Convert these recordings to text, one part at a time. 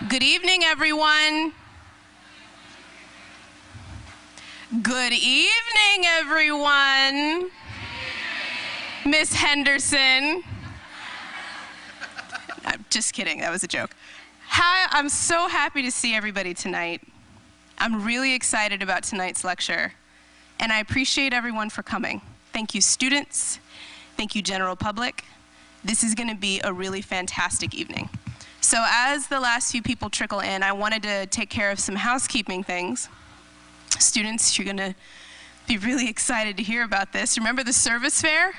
Good evening, everyone. Good evening, everyone. Miss Henderson. I'm just kidding, that was a joke. Hi, I'm so happy to see everybody tonight. I'm really excited about tonight's lecture, and I appreciate everyone for coming. Thank you, students. Thank you, general public. This is going to be a really fantastic evening. So as the last few people trickle in, I wanted to take care of some housekeeping things. Students, you're going to be really excited to hear about this. Remember the service fair?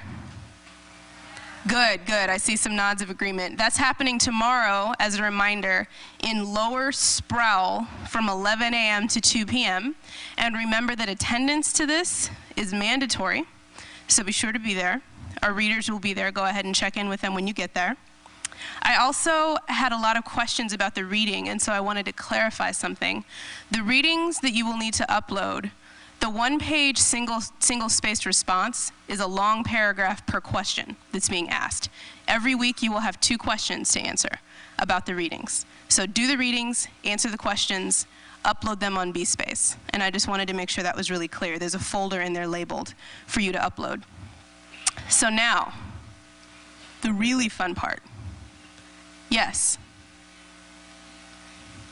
Good, good. I see some nods of agreement. That's happening tomorrow, as a reminder, in Lower Sproul from 11 a.m. to 2 p.m. And remember that attendance to this is mandatory, so be sure to be there. Our readers will be there. Go ahead and check in with them when you get there. I also had a lot of questions about the reading, and so I wanted to clarify something. The readings that you will need to upload, the one-page single-spaced response is a long paragraph per question that's being asked. Every week you will have 2 questions to answer about the readings. So do the readings, answer the questions, upload them on BSpace. And I just wanted to make sure that was really clear. There's a folder in there labeled for you to upload. So now, the really fun part. Yes.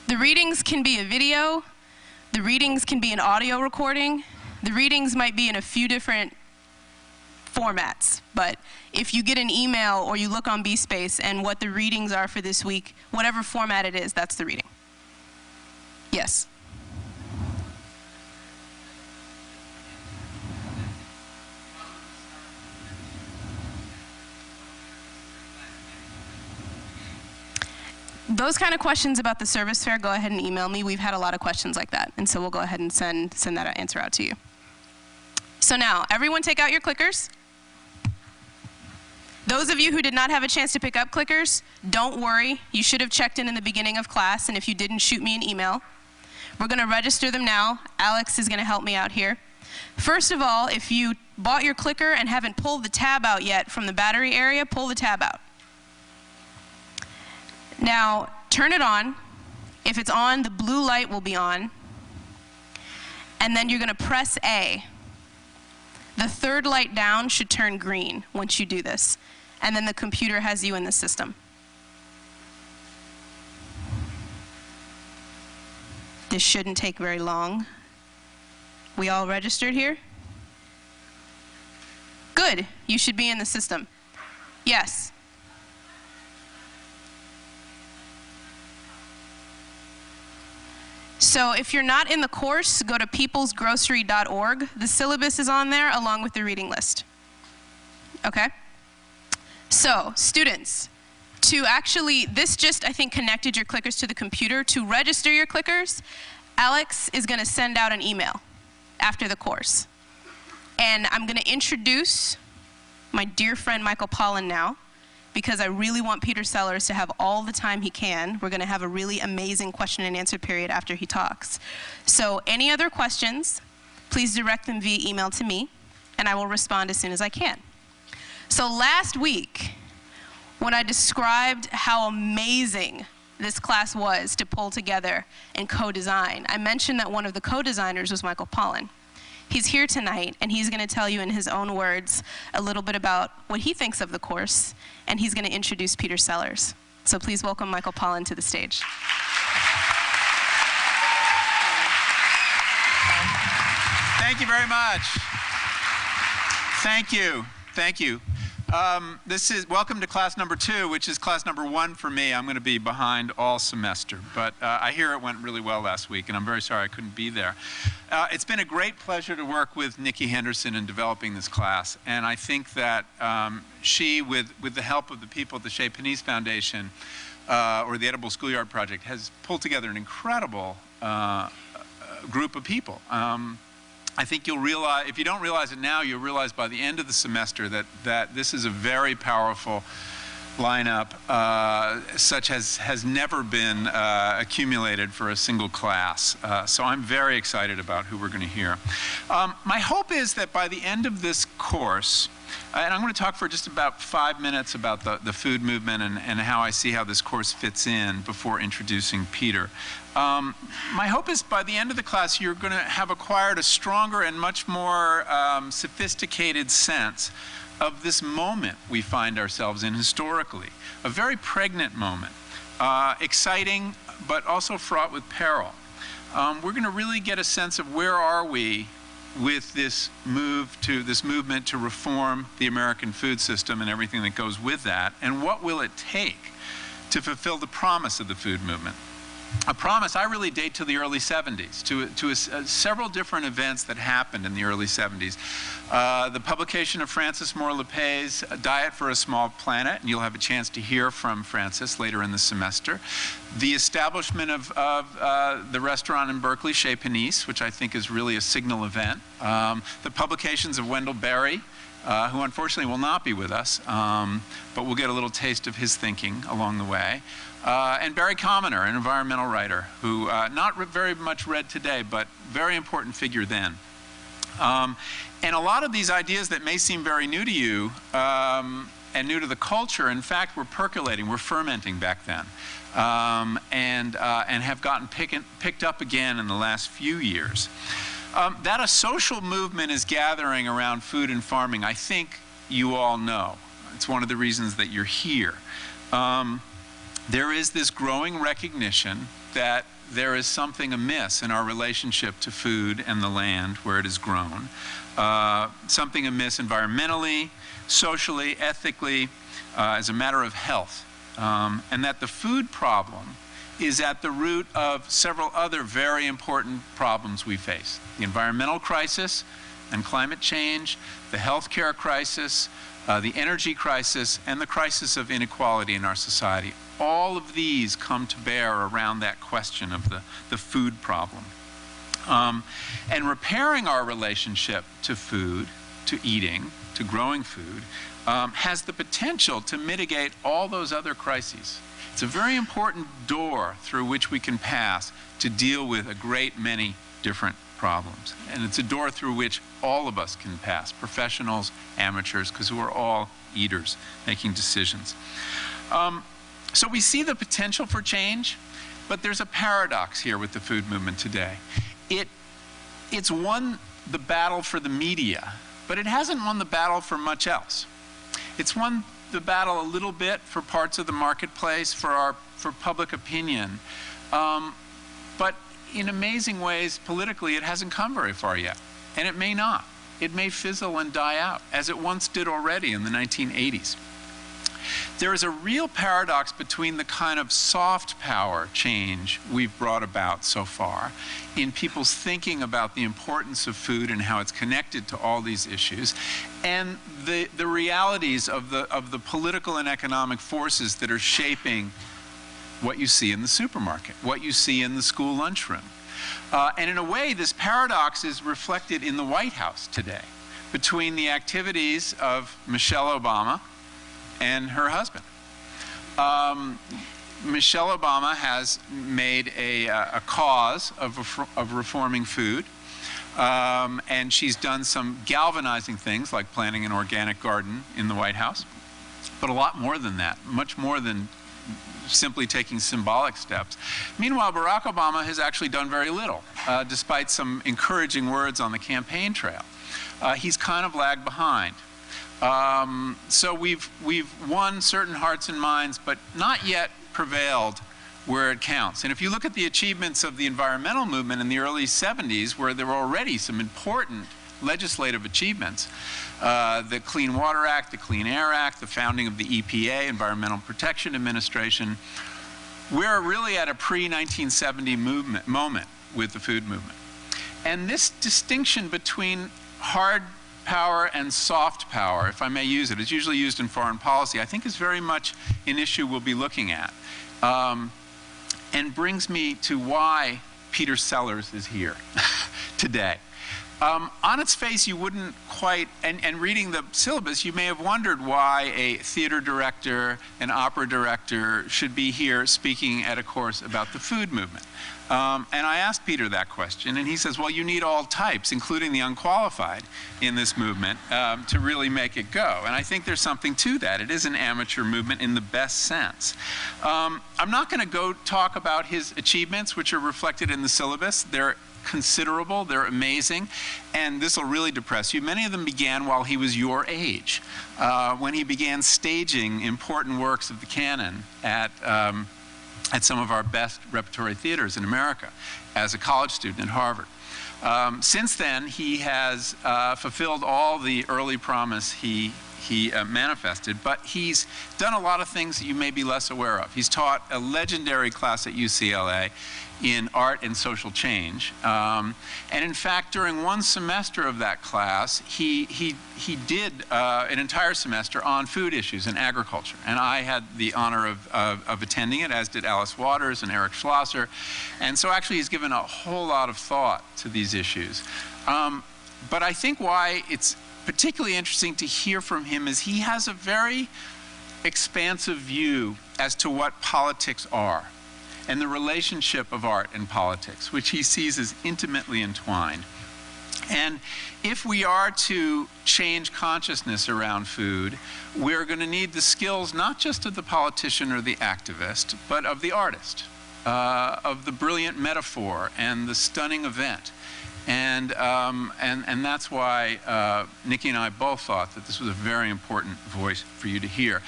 The readings can be a video. The readings can be an audio recording. The readings might be in a few different formats, but if you get an email or you look on BSpace and what the readings are for this week, whatever format it is, that's the reading. Yes. Those kind of questions about the service fair, go ahead and email me. We've had a lot of questions like that, and so we'll go ahead and send that answer out to you. So now, everyone take out your clickers. Those of you who did not have a chance to pick up clickers, don't worry. You should have checked in the beginning of class, and if you didn't, shoot me an email. We're going to register them now. Alex is going to help me out here. First of all, if you bought your clicker and haven't pulled the tab out yet from the battery area, pull the tab out. Now, turn it on. If it's on, the blue light will be on. And then you're going to press A. The 3rd light down should turn green once you do this. And then the computer has you in the system. This shouldn't take very long. We all registered here? Good. You should be in the system. Yes. So if you're not in the course, go to peoplesgrocery.org. The syllabus is on there along with the reading list. Okay? So, students, this just, I think, connected your clickers to the computer. To register your clickers, Alex is going to send out an email after the course. And I'm going to introduce my dear friend Michael Pollan now, because I really want Peter Sellars to have all the time he can. We're going to have a really amazing question and answer period after he talks. So any other questions, please direct them via email to me, and I will respond as soon as I can. So last week, when I described how amazing this class was to pull together and co-design, I mentioned that one of the co-designers was Michael Pollan. He's here tonight, and he's going to tell you in his own words a little bit about what he thinks of the course, and he's going to introduce Peter Sellars. So please welcome Michael Pollan to the stage. Thank you very much. Thank you. Thank you. Welcome to class number 2, which is class number 1 for me. I'm going to be behind all semester, but I hear it went really well last week, and I'm very sorry I couldn't be there. It's been a great pleasure to work with Nikki Henderson in developing this class, and I think that she, with the help of the people at the Chez Panisse Foundation, or the Edible Schoolyard Project, has pulled together an incredible group of people. I think you'll realize, if you don't realize it now, you'll realize by the end of the semester that this is a very powerful lineup, such as has never been accumulated for a single class. So I'm very excited about who we're going to hear. My hope is that by the end of this course, And I'm going to talk for just about 5 minutes about the food movement and how I see how this course fits in before introducing Peter. My hope is by the end of the class, you're going to have acquired a stronger and much more sophisticated sense of this moment we find ourselves in historically. A very pregnant moment, exciting, but also fraught with peril. We're going to really get a sense of where are we with this movement to reform the American food system and everything that goes with that, and what will it take to fulfill the promise of the food movement. A promise I really date to the early 70s, to several different events that happened in the early 70s. The publication of Francis Moore Lepay's Diet for a Small Planet, and you'll have a chance to hear from Francis later in the semester. The establishment of the restaurant in Berkeley, Chez Panisse, which I think is really a signal event. The publications of Wendell Berry, who unfortunately will not be with us, but we'll get a little taste of his thinking along the way. And Barry Commoner, an environmental writer, who not very much read today, but very important figure then. And a lot of these ideas that may seem very new to you and new to the culture, in fact, were percolating, were fermenting back then, and have gotten picked up again in the last few years. That a social movement is gathering around food and farming, I think you all know. It's one of the reasons that you're here. There is this growing recognition that there is something amiss in our relationship to food and the land where it is grown. Something amiss environmentally, socially, ethically, as a matter of health. And that the food problem is at the root of several other very important problems we face. The environmental crisis and climate change, the healthcare crisis, the energy crisis, and the crisis of inequality in our society. All of these come to bear around that question of the food problem. And repairing our relationship to food, to eating, to growing food, has the potential to mitigate all those other crises. It's a very important door through which we can pass to deal with a great many different problems. And it's a door through which all of us can pass, professionals, amateurs, because we're all eaters making decisions. So we see the potential for change, but there's a paradox here with the food movement today. It's won the battle for the media, but it hasn't won the battle for much else. It's won the battle a little bit for parts of the marketplace, for public opinion, but in amazing ways, politically, it hasn't come very far yet, and it may not. It may fizzle and die out, as it once did already in the 1980s. There is a real paradox between the kind of soft power change we've brought about so far in people's thinking about the importance of food and how it's connected to all these issues, and the realities of the political and economic forces that are shaping what you see in the supermarket, what you see in the school lunchroom. And in a way, this paradox is reflected in the White House today between the activities of Michelle Obama and her husband. Michelle Obama has made a cause of reforming food, and she's done some galvanizing things like planting an organic garden in the White House, but a lot more than that, much more than simply taking symbolic steps. Meanwhile, Barack Obama has actually done very little, despite some encouraging words on the campaign trail. He's kind of lagged behind. So we've won certain hearts and minds, but not yet prevailed where it counts. And if you look at the achievements of the environmental movement in the early 70s, where there were already some important legislative achievements, the Clean Water Act, the Clean Air Act, the founding of the EPA, Environmental Protection Administration, we're really at a pre-1970 moment with the food movement. And this distinction between hard power and soft power, if I may use it, it's usually used in foreign policy, I think is very much an issue we'll be looking at. And brings me to why Peter Sellars is here today. On its face, you wouldn't quite, and reading the syllabus, you may have wondered why a theater director, an opera director should be here speaking at a course about the food movement. And I asked Peter that question, and he says, well, you need all types, including the unqualified, in this movement to really make it go. And I think there's something to that. It is an amateur movement in the best sense. I'm not going to go talk about his achievements, which are reflected in the syllabus. They're considerable, they're amazing, and this will really depress you. Many of them began while he was your age, when he began staging important works of the canon at some of our best repertory theaters in America as a college student at Harvard. Since then, he has fulfilled all the early promise he manifested, but he's done a lot of things that you may be less aware of. He's taught a legendary class at UCLA in art and social change. And in fact, during one semester of that class, he did an entire semester on food issues and agriculture. And I had the honor of attending it, as did Alice Waters and Eric Schlosser. And so actually he's given a whole lot of thought to these issues. But I think why it's particularly interesting to hear from him is he has a very expansive view as to what politics are, and the relationship of art and politics, which he sees as intimately entwined. And if we are to change consciousness around food, we're going to need the skills not just of the politician or the activist, but of the artist, of the brilliant metaphor and the stunning event. And that's why Nikki and I both thought that this was a very important voice for you to hear.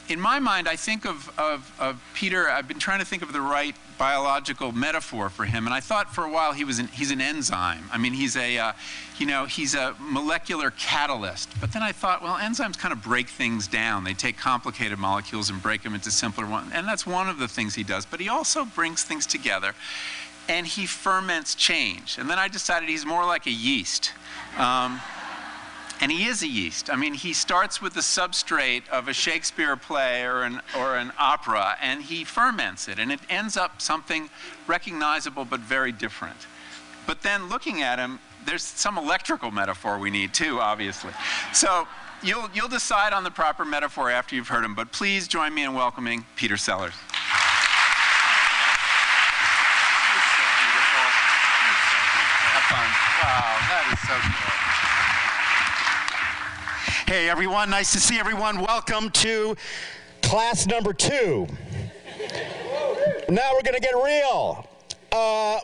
In my mind, I think of Peter, I've been trying to think of the right biological metaphor for him, and I thought for a while he's an enzyme. I mean, he's a molecular catalyst. But then I thought, well, enzymes kind of break things down. They take complicated molecules and break them into simpler ones, and that's one of the things he does. But he also brings things together, and he ferments change. And then I decided he's more like a yeast. And he is a yeast. I mean, he starts with the substrate of a Shakespeare play or an opera, and he ferments it, and it ends up something recognizable but very different. But then looking at him, there's some electrical metaphor we need too, obviously. So you'll decide on the proper metaphor after you've heard him, but please join me in welcoming Peter Sellars. Have fun. Wow, that is so cool. Hey everyone, nice to see everyone. Welcome to class number 2. Now we're going to get real.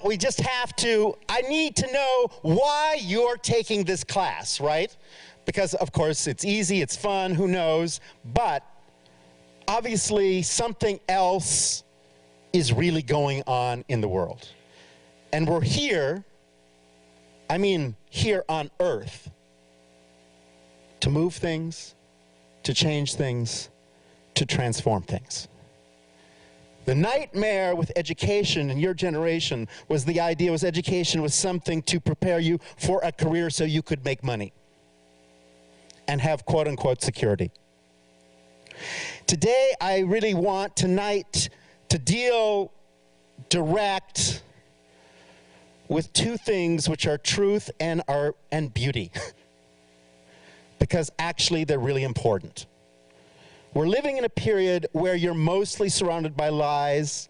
We just have to, I need to know why you're taking this class, right? Because of course it's easy, it's fun, who knows, but obviously something else is really going on in the world. And we're here, I mean here on Earth, to move things, to change things, to transform things. The nightmare with education in your generation was the idea was education was something to prepare you for a career so you could make money and have quote-unquote security. Today, I really want tonight to deal direct with two things which are truth and beauty. Because actually they're really important. We're living in a period where you're mostly surrounded by lies,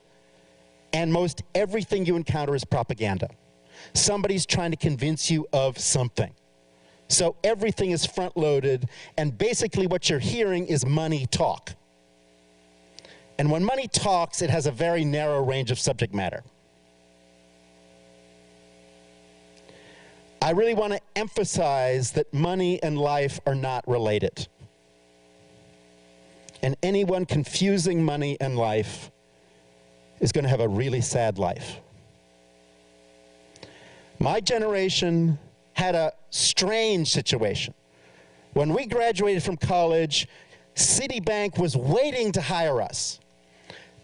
and most everything you encounter is propaganda. Somebody's trying to convince you of something. So everything is front-loaded, and basically what you're hearing is money talk. And when money talks, it has a very narrow range of subject matter. I really want to emphasize that money and life are not related. And anyone confusing money and life is going to have a really sad life. My generation had a strange situation. When we graduated from college, Citibank was waiting to hire us.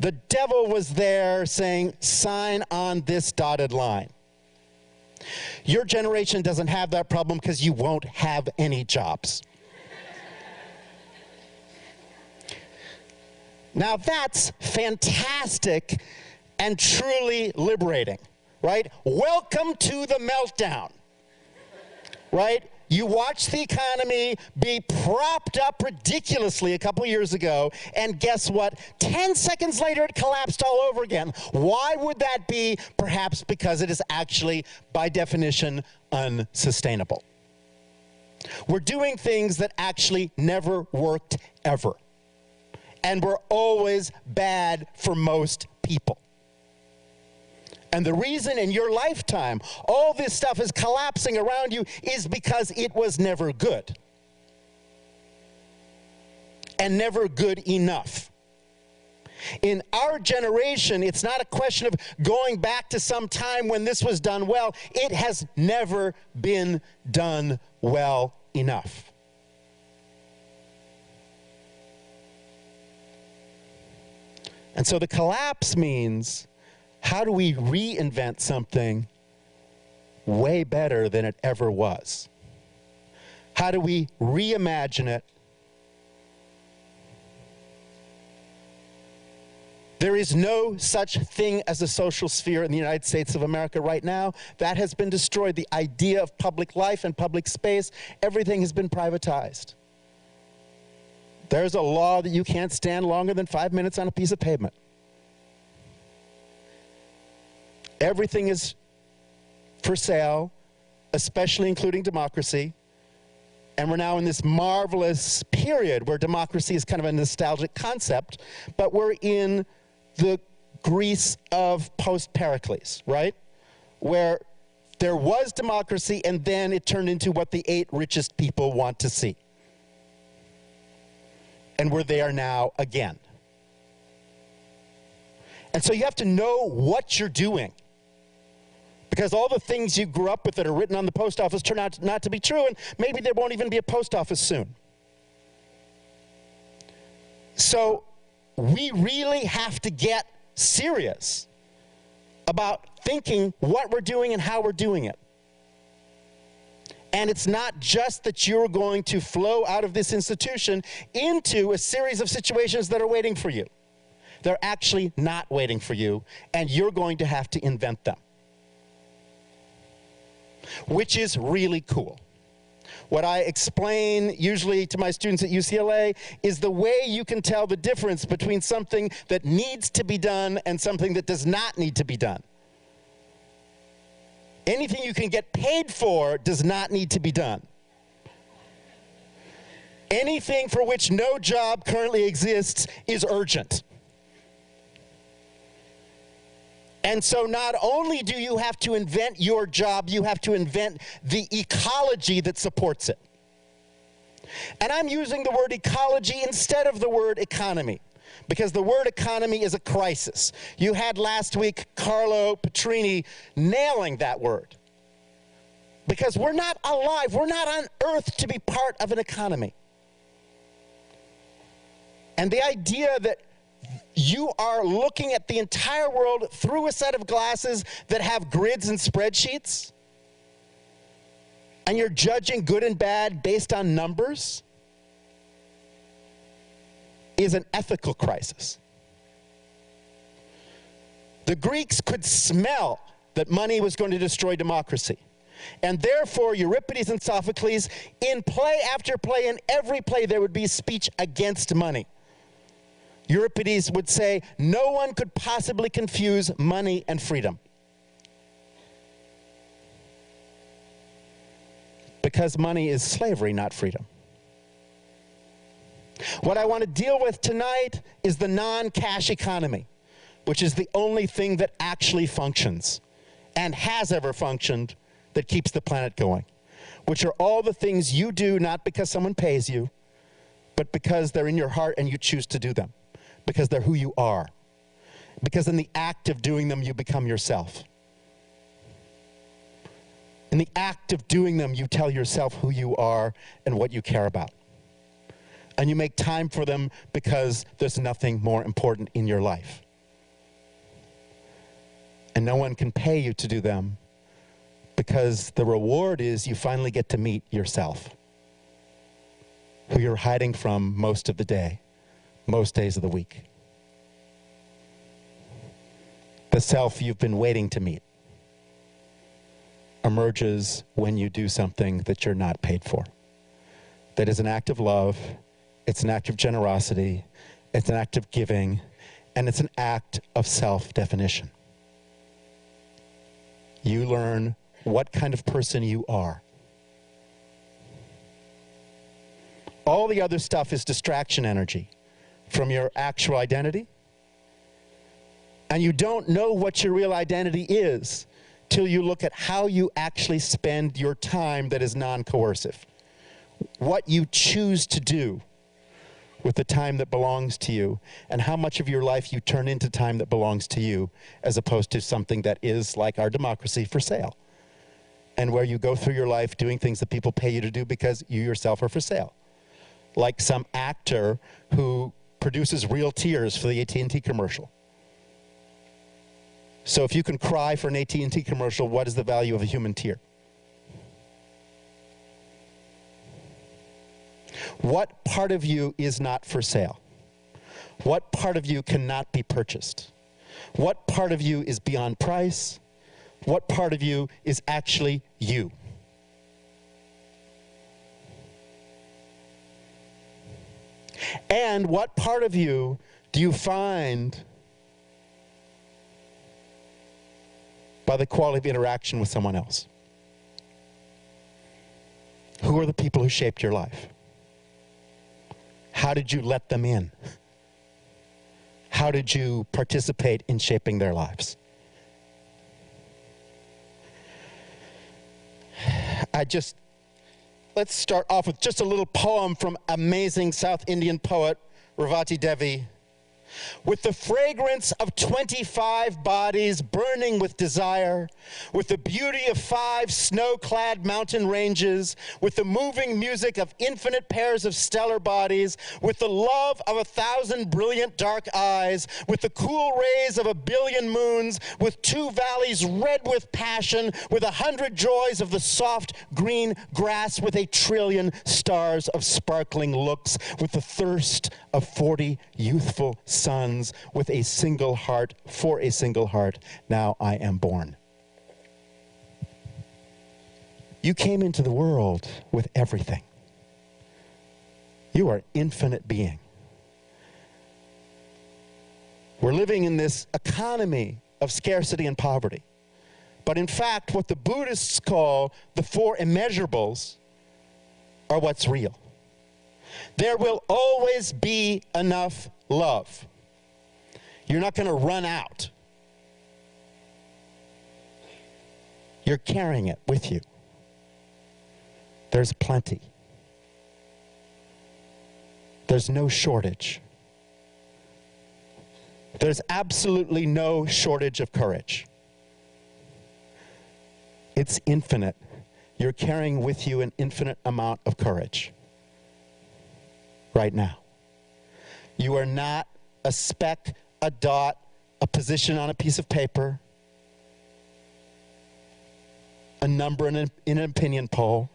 The devil was there saying, sign on this dotted line. Your generation doesn't have that problem because you won't have any jobs. Now that's fantastic and truly liberating, right? Welcome to the meltdown. right? You watched the economy be propped up ridiculously a couple years ago, and guess what? 10 seconds later, it collapsed all over again. Why would that be? Perhaps because it is actually, by definition, unsustainable. We're doing things that actually never worked ever, and were always bad for most people. And the reason in your lifetime all this stuff is collapsing around you is because it was never good. And never good enough. In our generation, it's not a question of going back to some time when this was done well. It has never been done well enough. And so the collapse means, how do we reinvent something way better than it ever was? How do we reimagine it? There is no such thing as a social sphere in the United States of America right now. That has been destroyed. The idea of public life and public space, everything has been privatized. There's a law that you can't stand longer than 5 minutes on a piece of pavement. Everything is for sale, especially including democracy. And we're now in this marvelous period where democracy is kind of a nostalgic concept, but we're in the Greece of post-Pericles, right? Where there was democracy and then it turned into what the 8 richest people want to see. And we're there now again. And so you have to know what you're doing. Because all the things you grew up with that are written on the post office turn out not to be true, and maybe there won't even be a post office soon. So we really have to get serious about thinking what we're doing and how we're doing it. And it's not just that you're going to flow out of this institution into a series of situations that are waiting for you. They're actually not waiting for you, and you're going to have to invent them. Which is really cool. What I explain usually to my students at UCLA is the way you can tell the difference between something that needs to be done and something that does not need to be done. Anything you can get paid for does not need to be done. Anything for which no job currently exists is urgent. And so not only do you have to invent your job, you have to invent the ecology that supports it. And I'm using the word ecology instead of the word economy, because the word economy is a crisis. You had last week Carlo Petrini nailing that word. Because we're not alive, we're not on earth to be part of an economy. And the idea that you are looking at the entire world through a set of glasses that have grids and spreadsheets, and you're judging good and bad based on numbers, is an ethical crisis. The Greeks could smell that money was going to destroy democracy. And therefore, Euripides and Sophocles, in play after play, in every play, there would be a speech against money. Euripides would say, no one could possibly confuse money and freedom. Because money is slavery, not freedom. What I want to deal with tonight is the non-cash economy, which is the only thing that actually functions and has ever functioned that keeps the planet going, which are all the things you do not because someone pays you, but because they're in your heart and you choose to do them. Because they're who you are. Because in the act of doing them, you become yourself. In the act of doing them, you tell yourself who you are and what you care about. And you make time for them because there's nothing more important in your life. And no one can pay you to do them because the reward is you finally get to meet yourself, who you're hiding from most of the day. Most days of the week. The self you've been waiting to meet. emerges when you do something that you're not paid for. That is an act of love, it's an act of generosity, it's an act of giving, and it's an act of self-definition. You learn what kind of person you are. All the other stuff is distraction energy from your actual identity. And you don't know what your real identity is till you look at how you actually spend your time that is non-coercive. What you choose to do with the time that belongs to you, and how much of your life you turn into time that belongs to you, as opposed to something that is, like our democracy, for sale. And where you go through your life doing things that people pay you to do because you yourself are for sale. Like some actor who produces real tears for the AT&T commercial. So if you can cry for an AT&T commercial, what is the value of a human tear? What part of you is not for sale? What part of you cannot be purchased? What part of you is beyond price? What part of you is actually you? And what part of you do you find by the quality of interaction with someone else? Who are the people who shaped your life? How did you let them in? How did you participate in shaping their lives? Let's start off with just a little poem from amazing South Indian poet Ravati Devi. With the fragrance of 25 bodies burning with desire, with the beauty of 5 snow-clad mountain ranges, with the moving music of infinite pairs of stellar bodies, with the love of 1,000 brilliant dark eyes, with the cool rays of 1 billion moons, with 2 valleys red with passion, with 100 joys of the soft green grass, with 1 trillion stars of sparkling looks, with the thirst of 40 youthful sons, with a single heart, for a single heart, now I am born. You came into the world with everything. You are infinite being. We're living in this economy of scarcity and poverty. But in fact, what the Buddhists call the 4 immeasurables are what's real. There will always be enough love. You're not going to run out. You're carrying it with you. There's plenty. There's no shortage. There's absolutely no shortage of courage. It's infinite. You're carrying with you an infinite amount of courage. Right now. You are not a speck, a dot, a position on a piece of paper, a number in an opinion poll.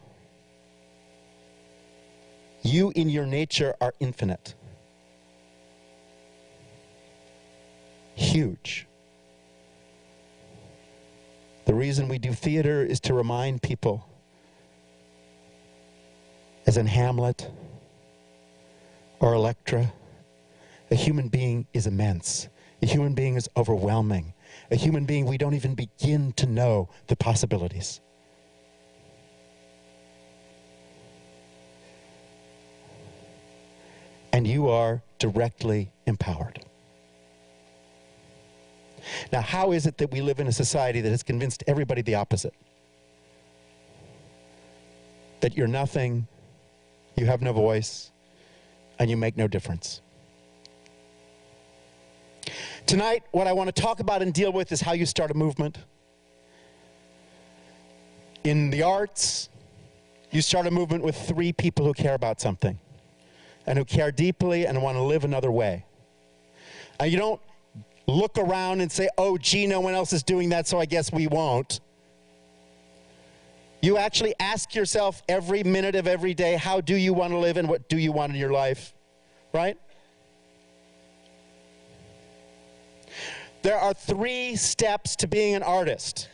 You in your nature are infinite. Huge. The reason we do theater is to remind people, as in Hamlet or Electra, a human being is immense. A human being is overwhelming. A human being, we don't even begin to know the possibilities. And you are directly empowered. Now, how is it that we live in a society that has convinced everybody the opposite? That you're nothing, you have no voice, and you make no difference. Tonight, what I want to talk about and deal with is how you start a movement. In the arts, you start a movement with 3 people who care about something, and who care deeply and want to live another way. And you don't look around and say, oh, gee, no one else is doing that, so I guess we won't. You actually ask yourself every minute of every day, how do you want to live and what do you want in your life? Right? There are 3 steps to being an artist.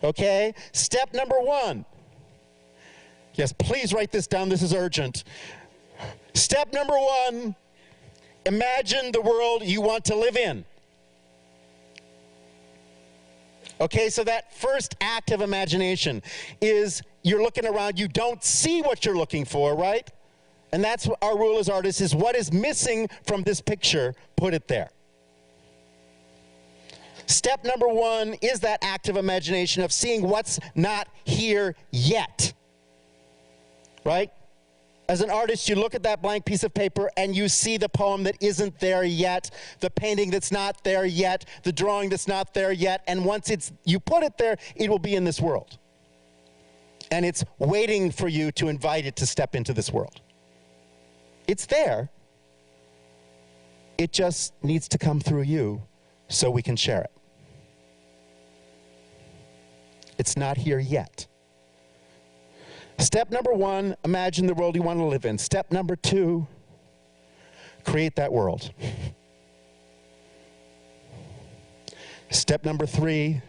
Okay? Step number 1. Yes, please write this down. This is urgent. Step number 1, imagine the world you want to live in. Okay, so that first act of imagination is you're looking around, you don't see what you're looking for, right? And that's what our rule as artists is, what is missing from this picture, put it there. Step number 1 is that act of imagination of seeing what's not here yet, right? As an artist, you look at that blank piece of paper and you see the poem that isn't there yet, the painting that's not there yet, the drawing that's not there yet, and once you put it there, it will be in this world. And it's waiting for you to invite it to step into this world. It's there. It just needs to come through you so we can share it. It's not here yet. Step number 1, imagine the world you want to live in. Step number 2, create that world. Step number 3,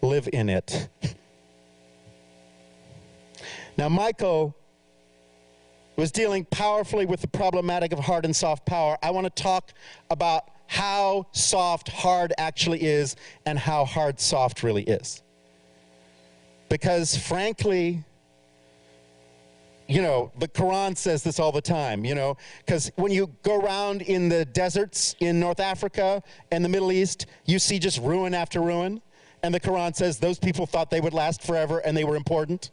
live in it. Now, Michael was dealing powerfully with the problematic of hard and soft power. I want to talk about how soft hard actually is and how hard soft really is. Because frankly, you know, the Quran says this all the time, you know, because when you go around in the deserts in North Africa and the Middle East, you see just ruin after ruin. And the Quran says those people thought they would last forever and they were important.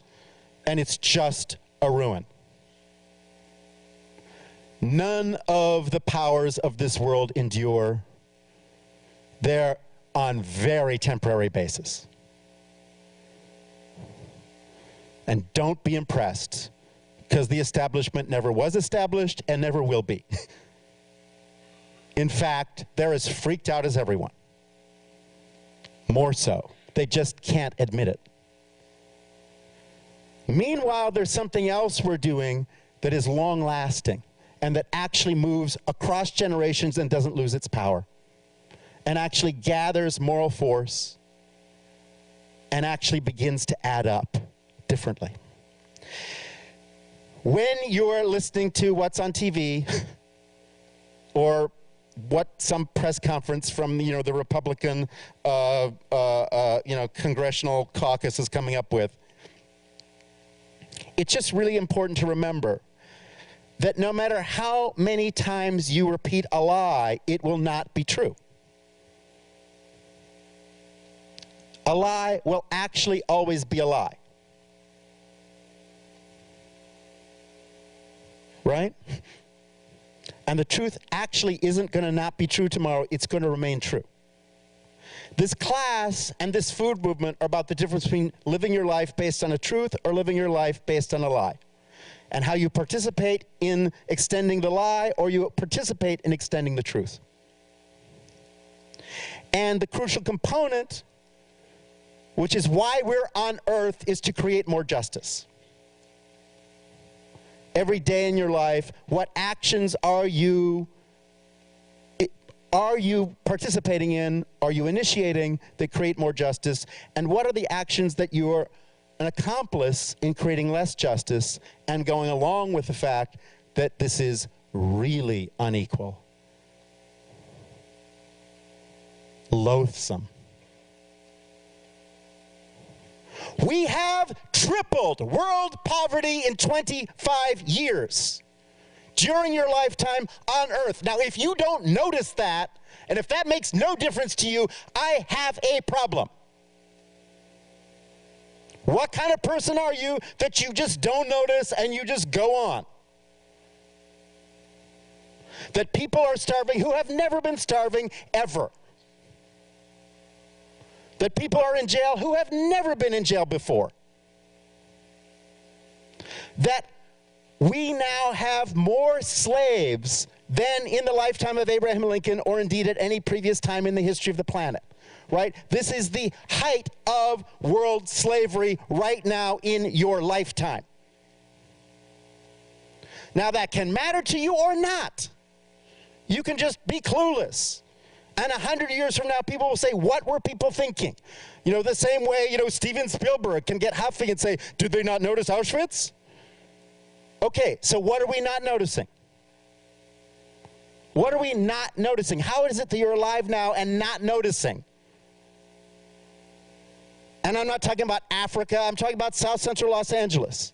And it's just a ruin. None of the powers of this world endure. They're on very temporary basis. And don't be impressed, because the establishment never was established and never will be. In fact, they're as freaked out as everyone. More so. They just can't admit it. Meanwhile, there's something else we're doing that is long-lasting and that actually moves across generations and doesn't lose its power, and actually gathers moral force and actually begins to add up differently. When you're listening to what's on TV or what some press conference from, you know, the Republican, congressional caucus is coming up with, it's just really important to remember that no matter how many times you repeat a lie, it will not be true. A lie will actually always be a lie. Right? And the truth actually isn't going to not be true tomorrow. It's going to remain true. This class and this food movement are about the difference between living your life based on a truth or living your life based on a lie. And how you participate in extending the lie or you participate in extending the truth. And the crucial component, which is why we're on earth, is to create more justice. Every day in your life, what actions are you participating in, are you initiating that create more justice, and what are the actions that you are an accomplice in creating less justice and going along with the fact that this is really unequal, loathsome. We have tripled world poverty in 25 years during your lifetime on Earth. Now, if you don't notice that, and if that makes no difference to you, I have a problem. What kind of person are you that you just don't notice and you just go on? That people are starving who have never been starving ever. That people are in jail who have never been in jail before. That we now have more slaves than in the lifetime of Abraham Lincoln or indeed at any previous time in the history of the planet. Right? This is the height of world slavery right now in your lifetime. Now that can matter to you or not. You can just be clueless. And 100 years from now, people will say, what were people thinking? You know, the same way, you know, Steven Spielberg can get huffy and say, did they not notice Auschwitz? Okay, so what are we not noticing? What are we not noticing? How is it that you're alive now and not noticing? And I'm not talking about Africa, I'm talking about South Central Los Angeles.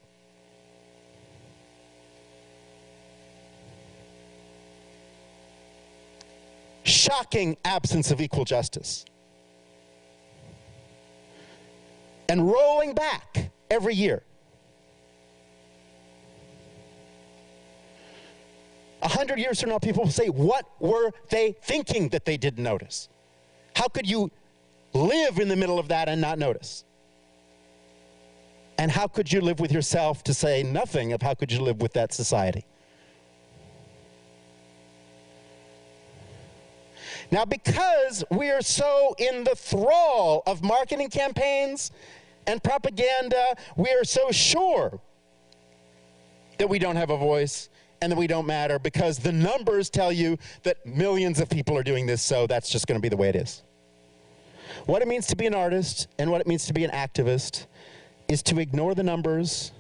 Shocking absence of equal justice. And rolling back every year. 100 years from now, people will say, what were they thinking that they didn't notice? How could you live in the middle of that and not notice? And how could you live with yourself, to say nothing of how could you live with that society? Now, because we are so in the thrall of marketing campaigns and propaganda, we are so sure that we don't have a voice and that we don't matter, because the numbers tell you that millions of people are doing this, so that's just going to be the way it is. What it means to be an artist and what it means to be an activist is to ignore the numbers.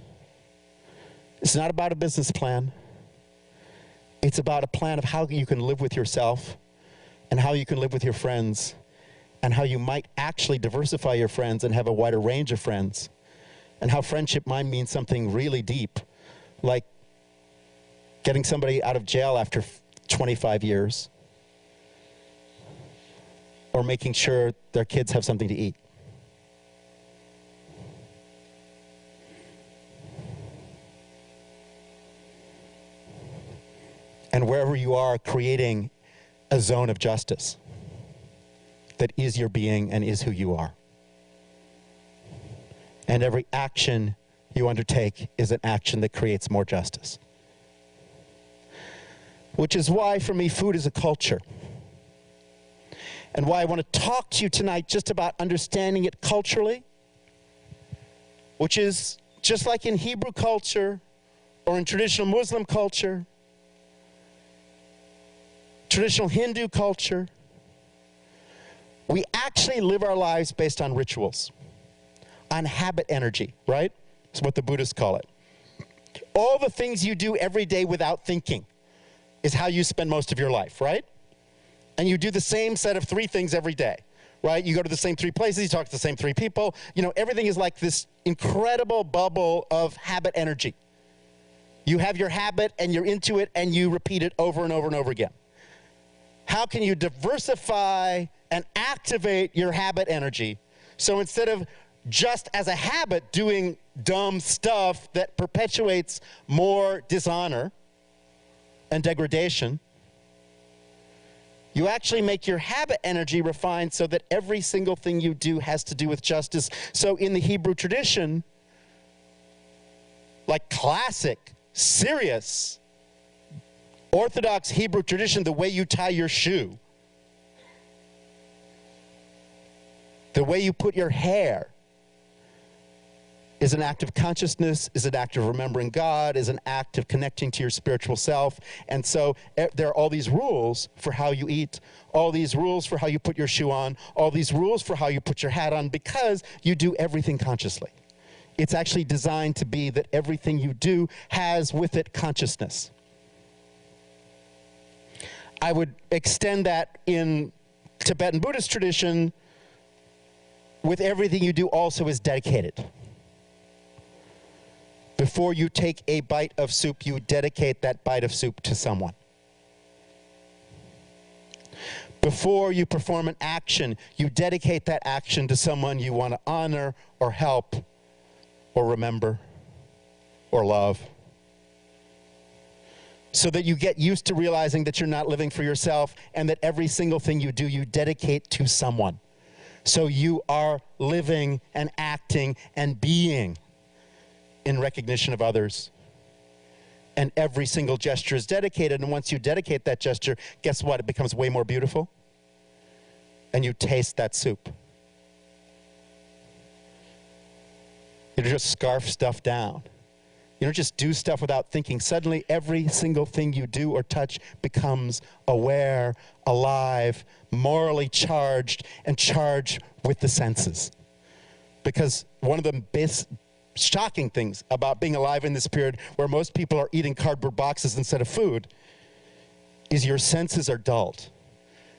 It's not about a business plan. It's about a plan of how you can live with yourself and how you can live with your friends and how you might actually diversify your friends and have a wider range of friends, and how friendship might mean something really deep, like getting somebody out of jail after 25 years, or making sure their kids have something to eat. And wherever you are, creating a zone of justice that is your being and is who you are. And every action you undertake is an action that creates more justice. Which is why, for me, food is a culture. And why I want to talk to you tonight just about understanding it culturally, which is just like in Hebrew culture or in traditional Muslim culture, traditional Hindu culture, we actually live our lives based on rituals, on habit energy, right? That's what the Buddhists call it. All the things you do every day without thinking is how you spend most of your life, right? And you do the same set of 3 things every day, right? You go to the same 3 places, you talk to the same 3 people. You know, everything is like this incredible bubble of habit energy. You have your habit and you're into it and you repeat it over and over and over again. How can you diversify and activate your habit energy? So instead of just as a habit doing dumb stuff that perpetuates more dishonor and degradation, you actually make your habit energy refined so that every single thing you do has to do with justice. So in the Hebrew tradition, like classic, serious, Orthodox Hebrew tradition, the way you tie your shoe, the way you put your hair, is an act of consciousness, is an act of remembering God, is an act of connecting to your spiritual self. And so there are all these rules for how you eat, all these rules for how you put your shoe on, all these rules for how you put your hat on, because you do everything consciously. It's actually designed to be that everything you do has with it consciousness. I would extend that in Tibetan Buddhist tradition, with everything you do also is dedicated. Before you take a bite of soup, you dedicate that bite of soup to someone. Before you perform an action, you dedicate that action to someone you want to honor or help or remember or love. So that you get used to realizing that you're not living for yourself and that every single thing you do, you dedicate to someone. So you are living and acting and being in recognition of others. And every single gesture is dedicated, and once you dedicate that gesture, guess what? It becomes way more beautiful. And you taste that soup. You just scarf stuff down. You don't just do stuff without thinking. Suddenly, every single thing you do or touch becomes aware, alive, morally charged, and charged with the senses. Because one of the best shocking things about being alive in this period where most people are eating cardboard boxes instead of food is your senses are dulled.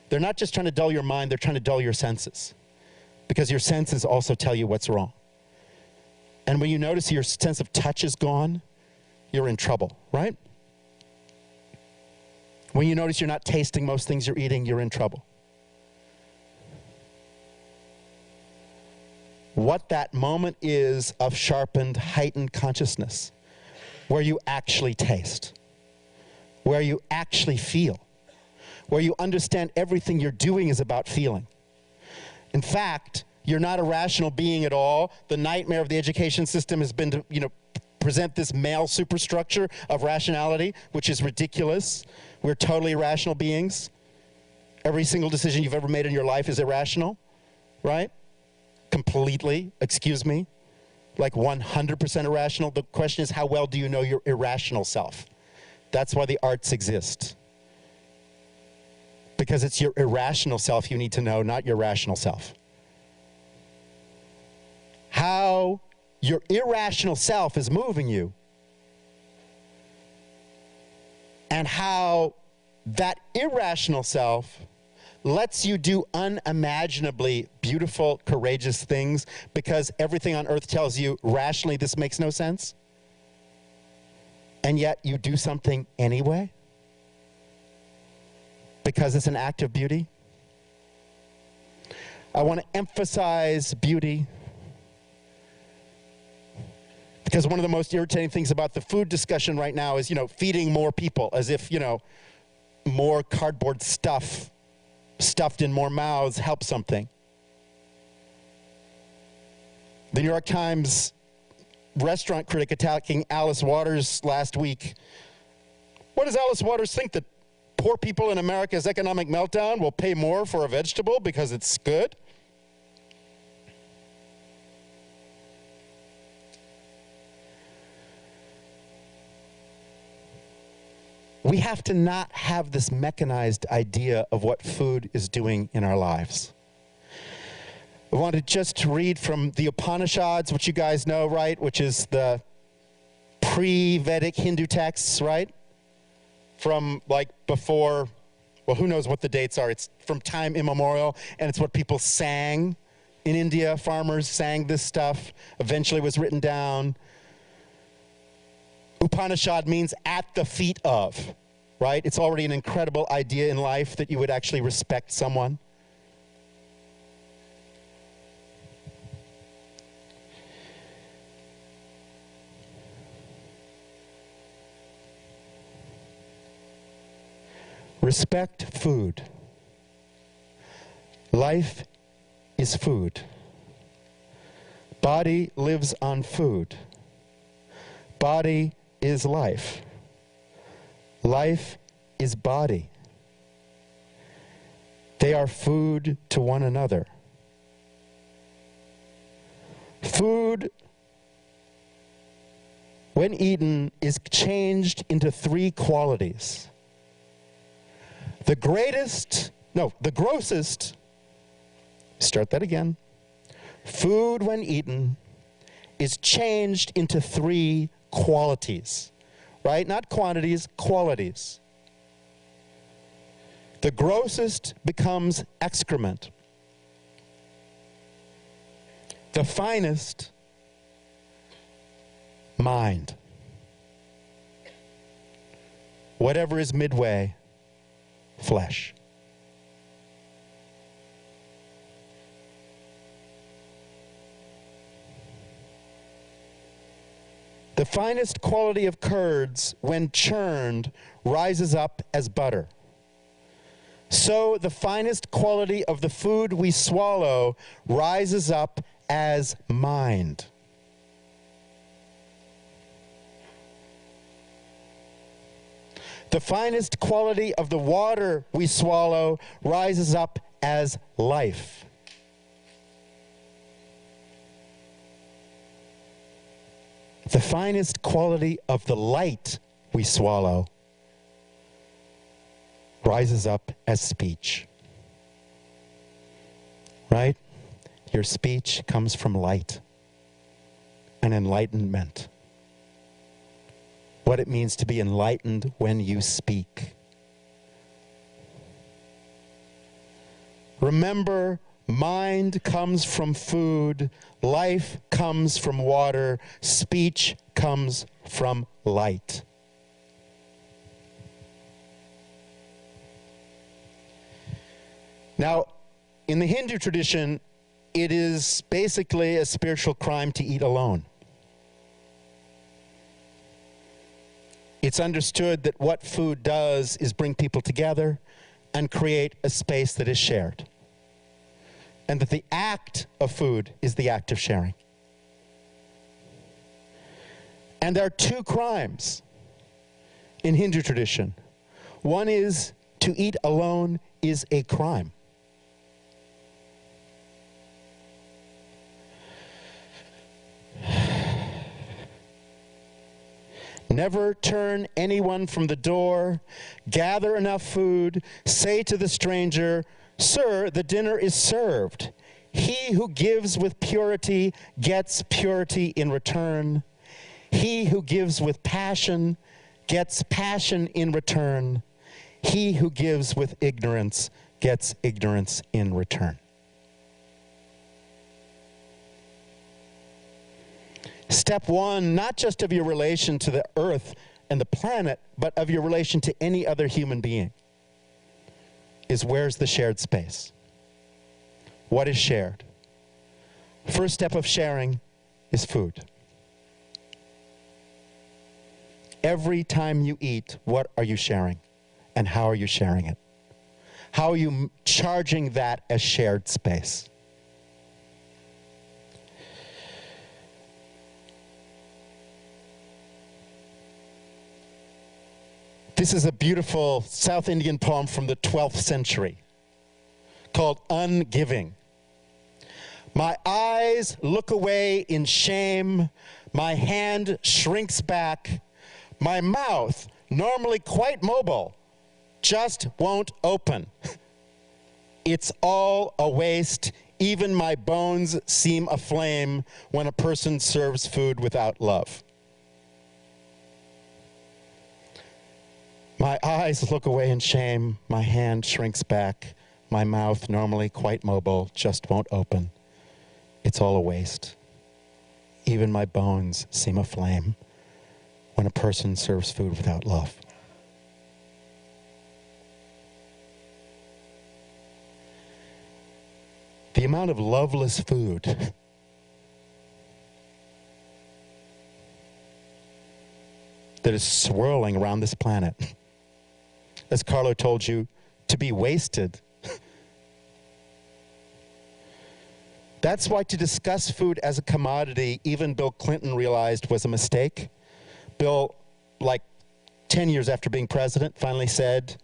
They're not just trying to dull your mind, they're trying to dull your senses. Because your senses also tell you what's wrong. And when you notice your sense of touch is gone, you're in trouble, right? When you notice you're not tasting most things you're eating, you're in trouble. What that moment is of sharpened, heightened consciousness, where you actually taste, where you actually feel, where you understand everything you're doing is about feeling. In fact, you're not a rational being at all. The nightmare of the education system has been to, present this male superstructure of rationality, which is ridiculous. We're totally irrational beings. Every single decision you've ever made in your life is irrational, right? Completely, excuse me, like 100% irrational. The question is, how well do you know your irrational self? That's why the arts exist. Because it's your irrational self you need to know, not your rational self. How your irrational self is moving you, and how that irrational self lets you do unimaginably beautiful, courageous things because everything on earth tells you rationally this makes no sense, and yet you do something anyway because it's an act of beauty. I want to emphasize beauty because one of the most irritating things about the food discussion right now is, feeding more people as if, more cardboard stuff stuffed in more mouths helps something. The New York Times restaurant critic attacking Alice Waters last week. What does Alice Waters think, that poor people in America's economic meltdown will pay more for a vegetable because it's good? We have to not have this mechanized idea of what food is doing in our lives. I want to just read from the Upanishads, which you guys know, right? Which is the pre-Vedic Hindu texts, right? From before, well, who knows what the dates are. It's from time immemorial, and it's what people sang in India. Farmers sang this stuff. Eventually was written down. Upanishad means at the feet of, right? It's already an incredible idea in life that you would actually respect someone. Respect food. Life is food. Body lives on food. Body is life. Life is body. They are food to one another. Food, when eaten, is changed into three qualities. The grossest, start that again. Food, when eaten, is changed into three qualities, right? Not quantities, qualities. The grossest becomes excrement. The finest, mind. Whatever is midway, flesh. The finest quality of curds, when churned, rises up as butter. So the finest quality of the food we swallow rises up as mind. The finest quality of the water we swallow rises up as life. The finest quality of the light we swallow rises up as speech. Right? Your speech comes from light and enlightenment. What it means to be enlightened when you speak. Remember, mind comes from food, life comes from water, speech comes from light. Now, in the Hindu tradition, it is basically a spiritual crime to eat alone. It's understood that what food does is bring people together and create a space that is shared. And that the act of food is the act of sharing. And there are two crimes in Hindu tradition. One is to eat alone is a crime. Never turn anyone from the door, gather enough food, say to the stranger, "Sir, the dinner is served." He who gives with purity gets purity in return. He who gives with passion gets passion in return. He who gives with ignorance gets ignorance in return. Step one, not just of your relation to the earth and the planet, but of your relation to any other human being, is where's the shared space? What is shared? First step of sharing is food. Every time you eat, what are you sharing? And how are you sharing it? How are you charging that as shared space? This is a beautiful South Indian poem from the 12th century called Ungiving. My eyes look away in shame, my hand shrinks back, my mouth, normally quite mobile, just won't open. It's all a waste, even my bones seem aflame when a person serves food without love. My eyes look away in shame, my hand shrinks back, my mouth, normally quite mobile, just won't open. It's all a waste. Even my bones seem aflame when a person serves food without love. The amount of loveless food that is swirling around this planet, as Carlo told you, to be wasted. That's why to discuss food as a commodity, even Bill Clinton realized was a mistake. Bill, like 10 years after being president, finally said,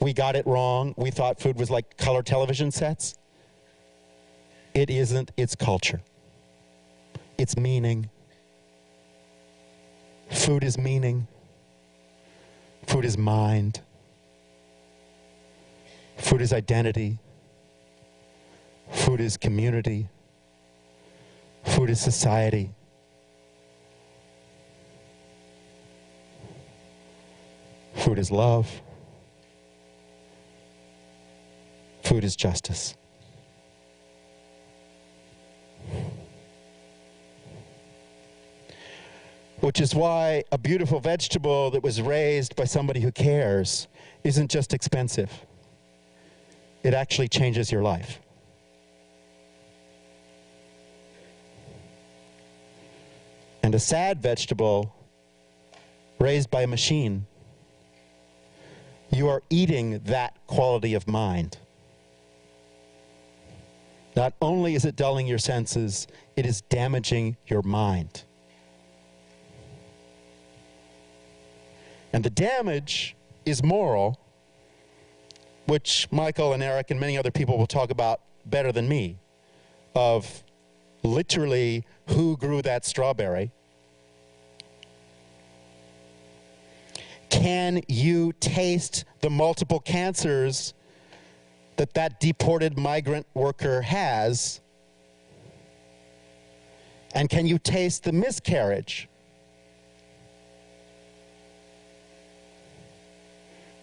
we got it wrong. We thought food was like color television sets. It isn't, it's culture. It's meaning. Food is meaning. Food is mind. Food is identity. Food is community. Food is society. Food is love. Food is justice. Which is why a beautiful vegetable that was raised by somebody who cares isn't just expensive. It actually changes your life. And a sad vegetable raised by a machine, you are eating that quality of mind. Not only is it dulling your senses, it is damaging your mind. And the damage is moral, which Michael and Eric and many other people will talk about better than me, of literally who grew that strawberry, Can you taste the multiple cancers that that deported migrant worker has? And can you taste the miscarriage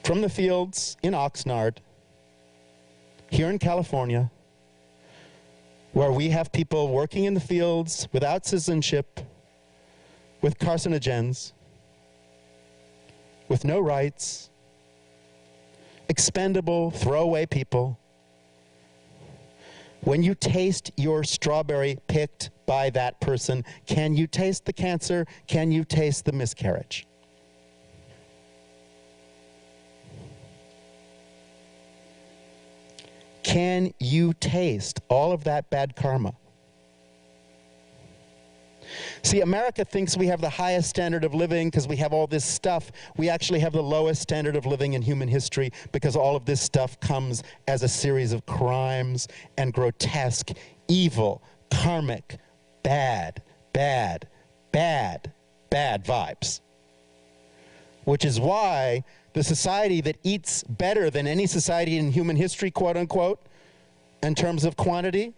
from the fields in Oxnard, here in California, where we have people working in the fields without citizenship, with carcinogens, with no rights, expendable, throwaway people. When you taste your strawberry picked by that person, can you taste the cancer? Can you taste the miscarriage? Can you taste all of that bad karma? See, America thinks we have the highest standard of living because we have all this stuff. We actually have the lowest standard of living in human history because all of this stuff comes as a series of crimes and grotesque, evil, karmic, bad vibes. Which is why the society that eats better than any society in human history, quote unquote, in terms of quantity,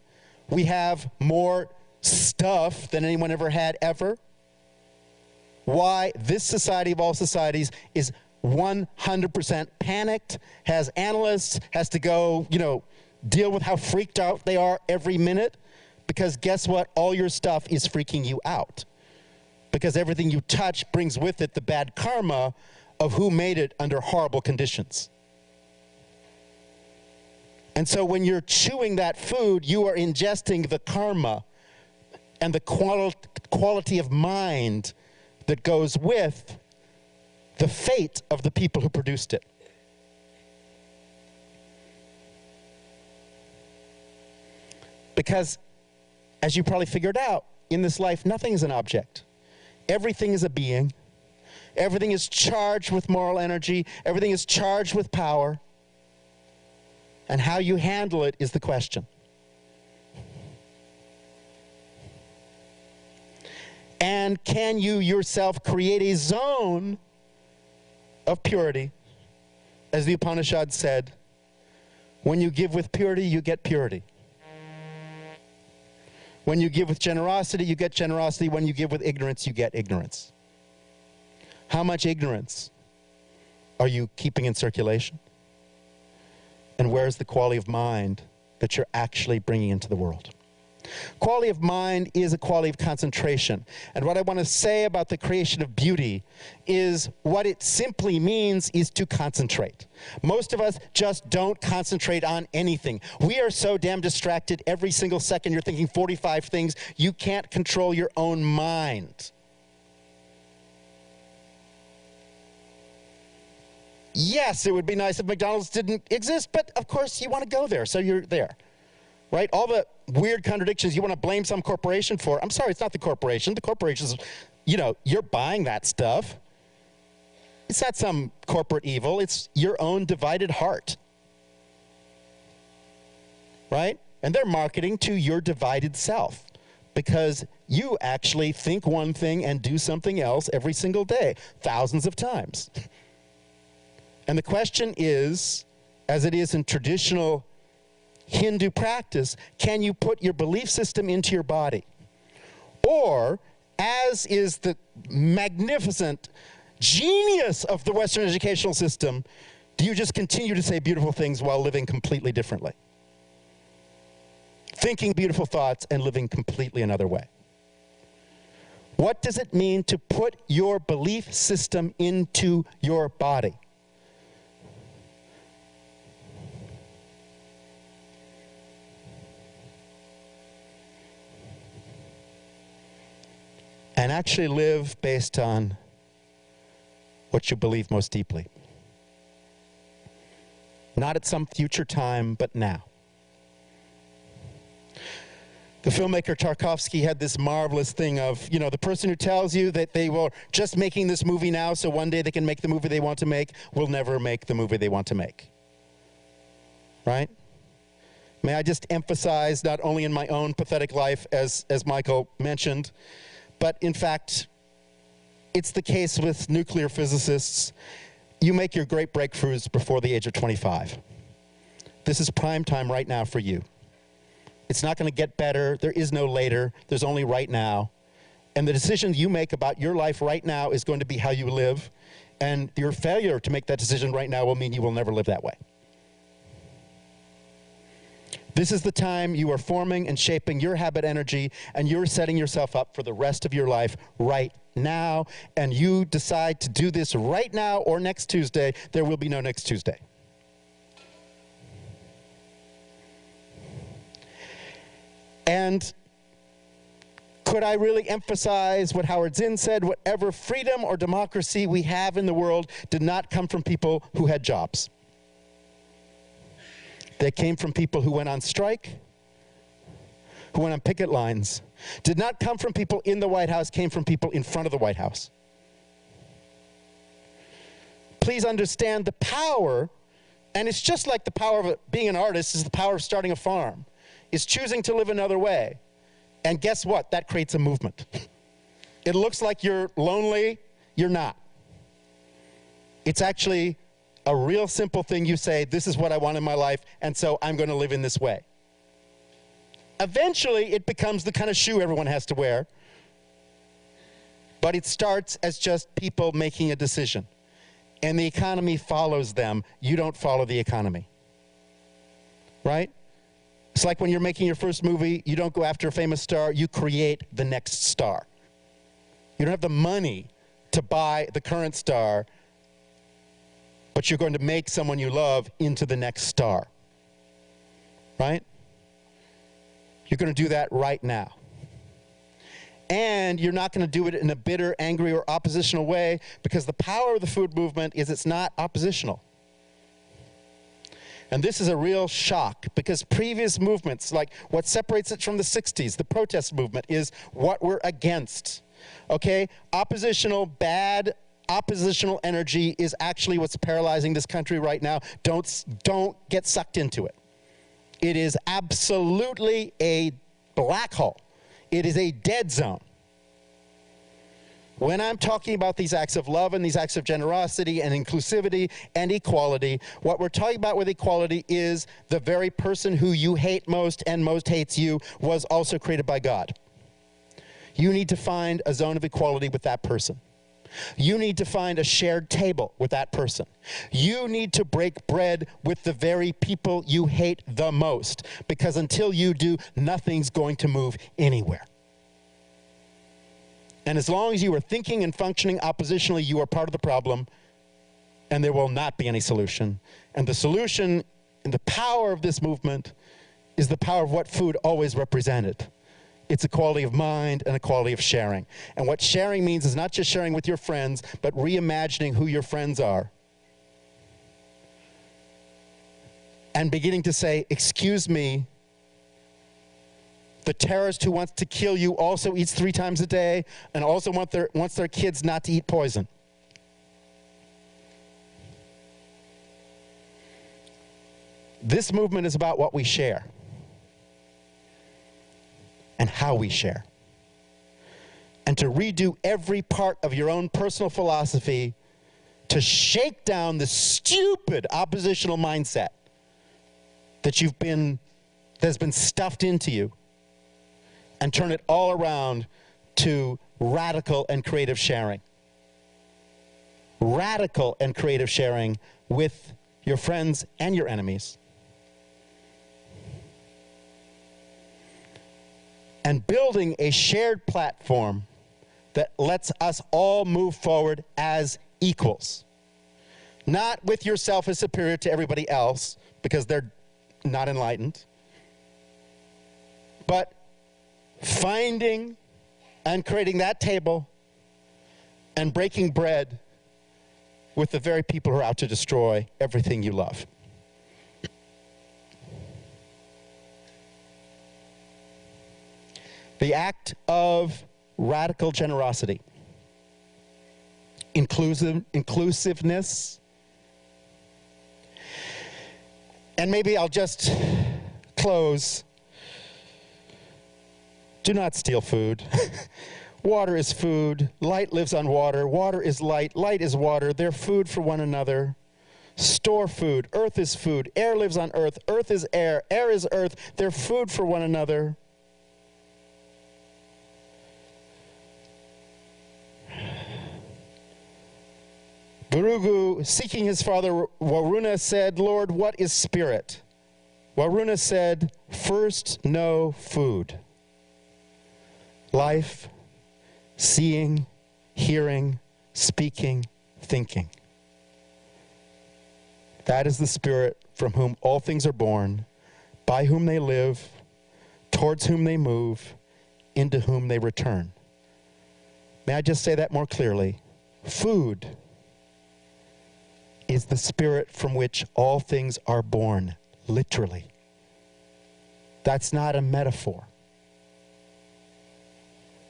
we have more stuff than anyone ever had ever. Why this society of all societies is 100% panicked, has analysts, has to go, deal with how freaked out they are every minute, because guess what? All your stuff is freaking you out. Because everything you touch brings with it the bad karma of who made it under horrible conditions. And so when you're chewing that food, you are ingesting the karma and the quality of mind that goes with the fate of the people who produced it. Because, as you probably figured out, in this life, nothing is an object. Everything is a being. Everything is charged with moral energy. Everything is charged with power. And how you handle it is the question. And can you yourself create a zone of purity? As the Upanishad said, when you give with purity, you get purity. When you give with generosity, you get generosity. When you give with ignorance, you get ignorance. How much ignorance are you keeping in circulation? And where's the quality of mind that you're actually bringing into the world? Quality of mind is a quality of concentration. And what I want to say about the creation of beauty is what it simply means is to concentrate. Most of us just don't concentrate on anything. We are so damn distracted every single second. You're thinking 45 things. You can't control your own mind. Yes, it would be nice if McDonald's didn't exist, but of course you want to go there, so you're there. Right? All the weird contradictions you want to blame some corporation for. I'm sorry, it's not the corporation. The corporation's, you're buying that stuff. It's not some corporate evil. It's your own divided heart. Right? And they're marketing to your divided self because you actually think one thing and do something else every single day, thousands of times. And the question is, as it is in traditional Hindu practice, can you put your belief system into your body? Or, as is the magnificent genius of the Western educational system, do you just continue to say beautiful things while living completely differently? Thinking beautiful thoughts and living completely another way. What does it mean to put your belief system into your body? And actually live based on what you believe most deeply. Not at some future time, but now. The filmmaker Tarkovsky had this marvelous thing of, the person who tells you that they were just making this movie now so one day they can make the movie they want to make will never make the movie they want to make. Right? May I just emphasize, not only in my own pathetic life, as Michael mentioned, but in fact, it's the case with nuclear physicists. you make your great breakthroughs before the age of 25. This is prime time right now for you. It's not going to get better. There is no later. There's only right now. And the decision you make about your life right now is going to be how you live. And your failure to make that decision right now will mean you will never live that way. This is the time you are forming and shaping your habit energy, and you're setting yourself up for the rest of your life right now. And you decide to do this right now or next Tuesday, there will be no next Tuesday. And could I really emphasize what Howard Zinn said? Whatever freedom or democracy we have in the world did not come from people who had jobs. They came from people who went on strike, who went on picket lines. Did not come from people in the White House, came from people in front of the White House. Please understand the power, and it's just like the power of being an artist is the power of starting a farm, is choosing to live another way. And guess what? That creates a movement. It looks like you're lonely, you're not. It's actually a real simple thing. You say, this is what I want in my life, and so I'm going to live in this way. Eventually, it becomes the kind of shoe everyone has to wear, but it starts as just people making a decision. And the economy follows them. You don't follow the economy. Right? It's like when you're making your first movie, you don't go after a famous star, you create the next star. You don't have the money to buy the current star, but you're going to make someone you love into the next star. Right? You're going to do that right now. And you're not going to do it in a bitter, angry, or oppositional way, because the power of the food movement is it's not oppositional. And this is a real shock, because previous movements, like what separates it from the 60s, the protest movement, is what we're against. Okay? Bad oppositional energy is actually what's paralyzing this country right now. Don't get sucked into it. It is absolutely a black hole. It is a dead zone. When I'm talking about these acts of love and these acts of generosity and inclusivity and equality, what we're talking about with equality is the very person who you hate most and most hates you was also created by God. You need to find a zone of equality with that person. You need to find a shared table with that person. You need to break bread with the very people you hate the most, because until you do, nothing's going to move anywhere. And as long as you are thinking and functioning oppositionally, you are part of the problem, and there will not be any solution. And the solution and the power of this movement is the power of what food always represented. It's equality of mind and equality of sharing. And what sharing means is not just sharing with your friends, but reimagining who your friends are. And beginning to say, excuse me, the terrorist who wants to kill you also eats 3 times a day and also wants their kids not to eat poison. This movement is about what we share and how we share. And to redo every part of your own personal philosophy to shake down the stupid oppositional mindset that has been stuffed into you, and turn it all around to radical and creative sharing. Radical and creative sharing with your friends and your enemies. And building a shared platform that lets us all move forward as equals. Not with yourself as superior to everybody else, because they're not enlightened, but finding and creating that table and breaking bread with the very people who are out to destroy everything you love. The act of radical generosity, inclusiveness, and maybe I'll just close. Do not steal food. Water is food. Light lives on water. Water is light. Light is water. They're food for one another. Store food. Earth is food. Air lives on earth. Earth is air. Air is earth. They're food for one another. Burugu, seeking his father Waruna, said, Lord, what is spirit? Waruna said, first know food. Life, seeing, hearing, speaking, thinking. That is the spirit from whom all things are born, by whom they live, towards whom they move, into whom they return. May I just say that more clearly? Food is the spirit from which all things are born, literally. That's not a metaphor.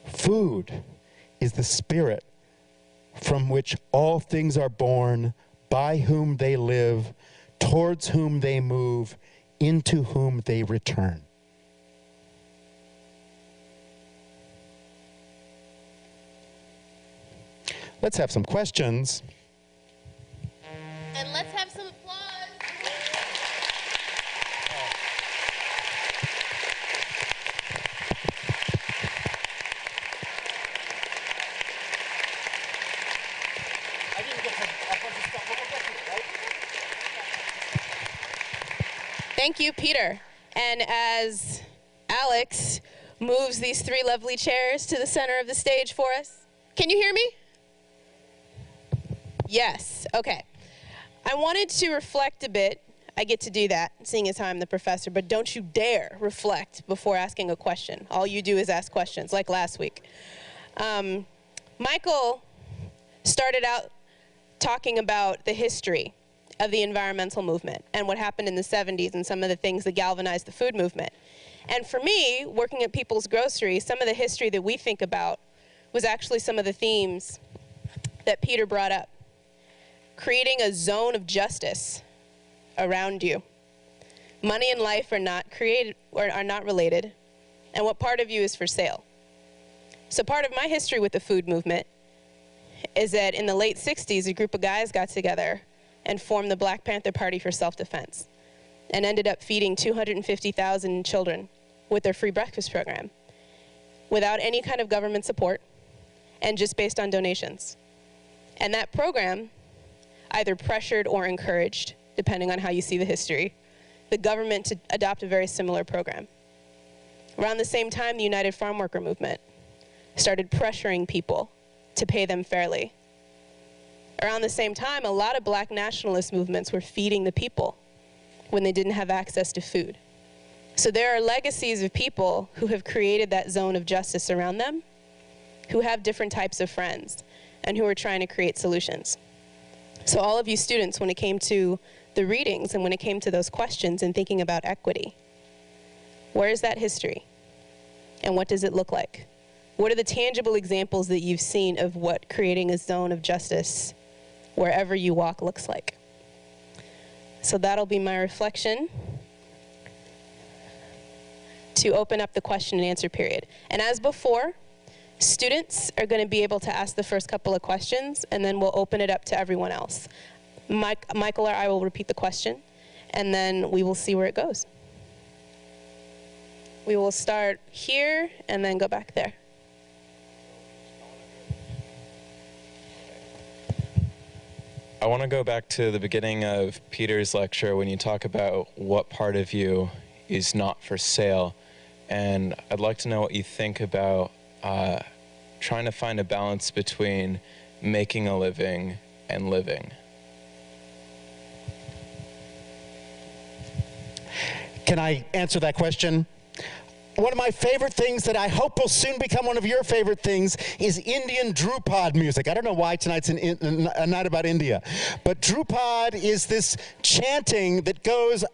Food is the spirit from which all things are born, by whom they live, towards whom they move, into whom they return. Let's have some questions. And let's have some applause. I didn't get a bunch of stuff, but we'll get to it, right? Thank you, Peter. And as Alex moves these three lovely chairs to the center of the stage for us, can you hear me? Yes, okay. I wanted to reflect a bit. I get to do that, seeing as how I'm the professor, but don't you dare reflect before asking a question. All you do is ask questions, like last week. Michael started out talking about the history of the environmental movement and what happened in the 70s and some of the things that galvanized the food movement. And for me, working at People's Grocery, some of the history that we think about was actually some of the themes that Peter brought up. Creating a zone of justice around you. Money and life are not created or are not related, and what part of you is for sale. So part of my history with the food movement is that in the late 60s, a group of guys got together and formed the Black Panther Party for self-defense and ended up feeding 250,000 children with their free breakfast program without any kind of government support and just based on donations. And that program either pressured or encouraged, depending on how you see the history, the government to adopt a very similar program. Around the same time, the United Farm Worker Movement started pressuring people to pay them fairly. Around the same time, a lot of black nationalist movements were feeding the people when they didn't have access to food. So there are legacies of people who have created that zone of justice around them, who have different types of friends, and who are trying to create solutions. So all of you students, when it came to the readings and when it came to those questions and thinking about equity, where is that history? And what does it look like? What are the tangible examples that you've seen of what creating a zone of justice wherever you walk looks like? So that'll be my reflection to open up the question and answer period. And as before, students are going to be able to ask the first couple of questions, and then we'll open it up to everyone else. Michael or I will repeat the question, and then we will see where it goes. We will start here and then go back there. I want to go back to the beginning of Peter's lecture when you talk about what part of you is not for sale. And I'd like to know what you think about trying to find a balance between making a living and living. Can I answer that question? One of my favorite things that I hope will soon become one of your favorite things is Indian Drupad music. I don't know why tonight's a night about India, but Drupad is this chanting that goes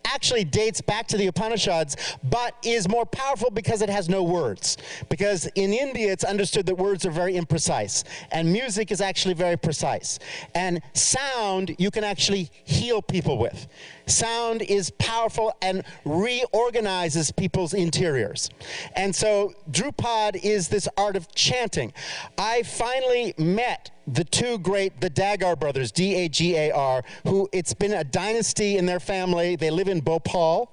actually dates back to the Upanishads, but is more powerful because it has no words. Because in India, it's understood that words are very imprecise, and music is actually very precise. And sound, you can actually heal people with. Sound is powerful and reorganizes people's interiors. And so Drupad is this art of chanting. I finally met the Dagar brothers, D-A-G-A-R, who it's been a dynasty in their family. They live in Bhopal,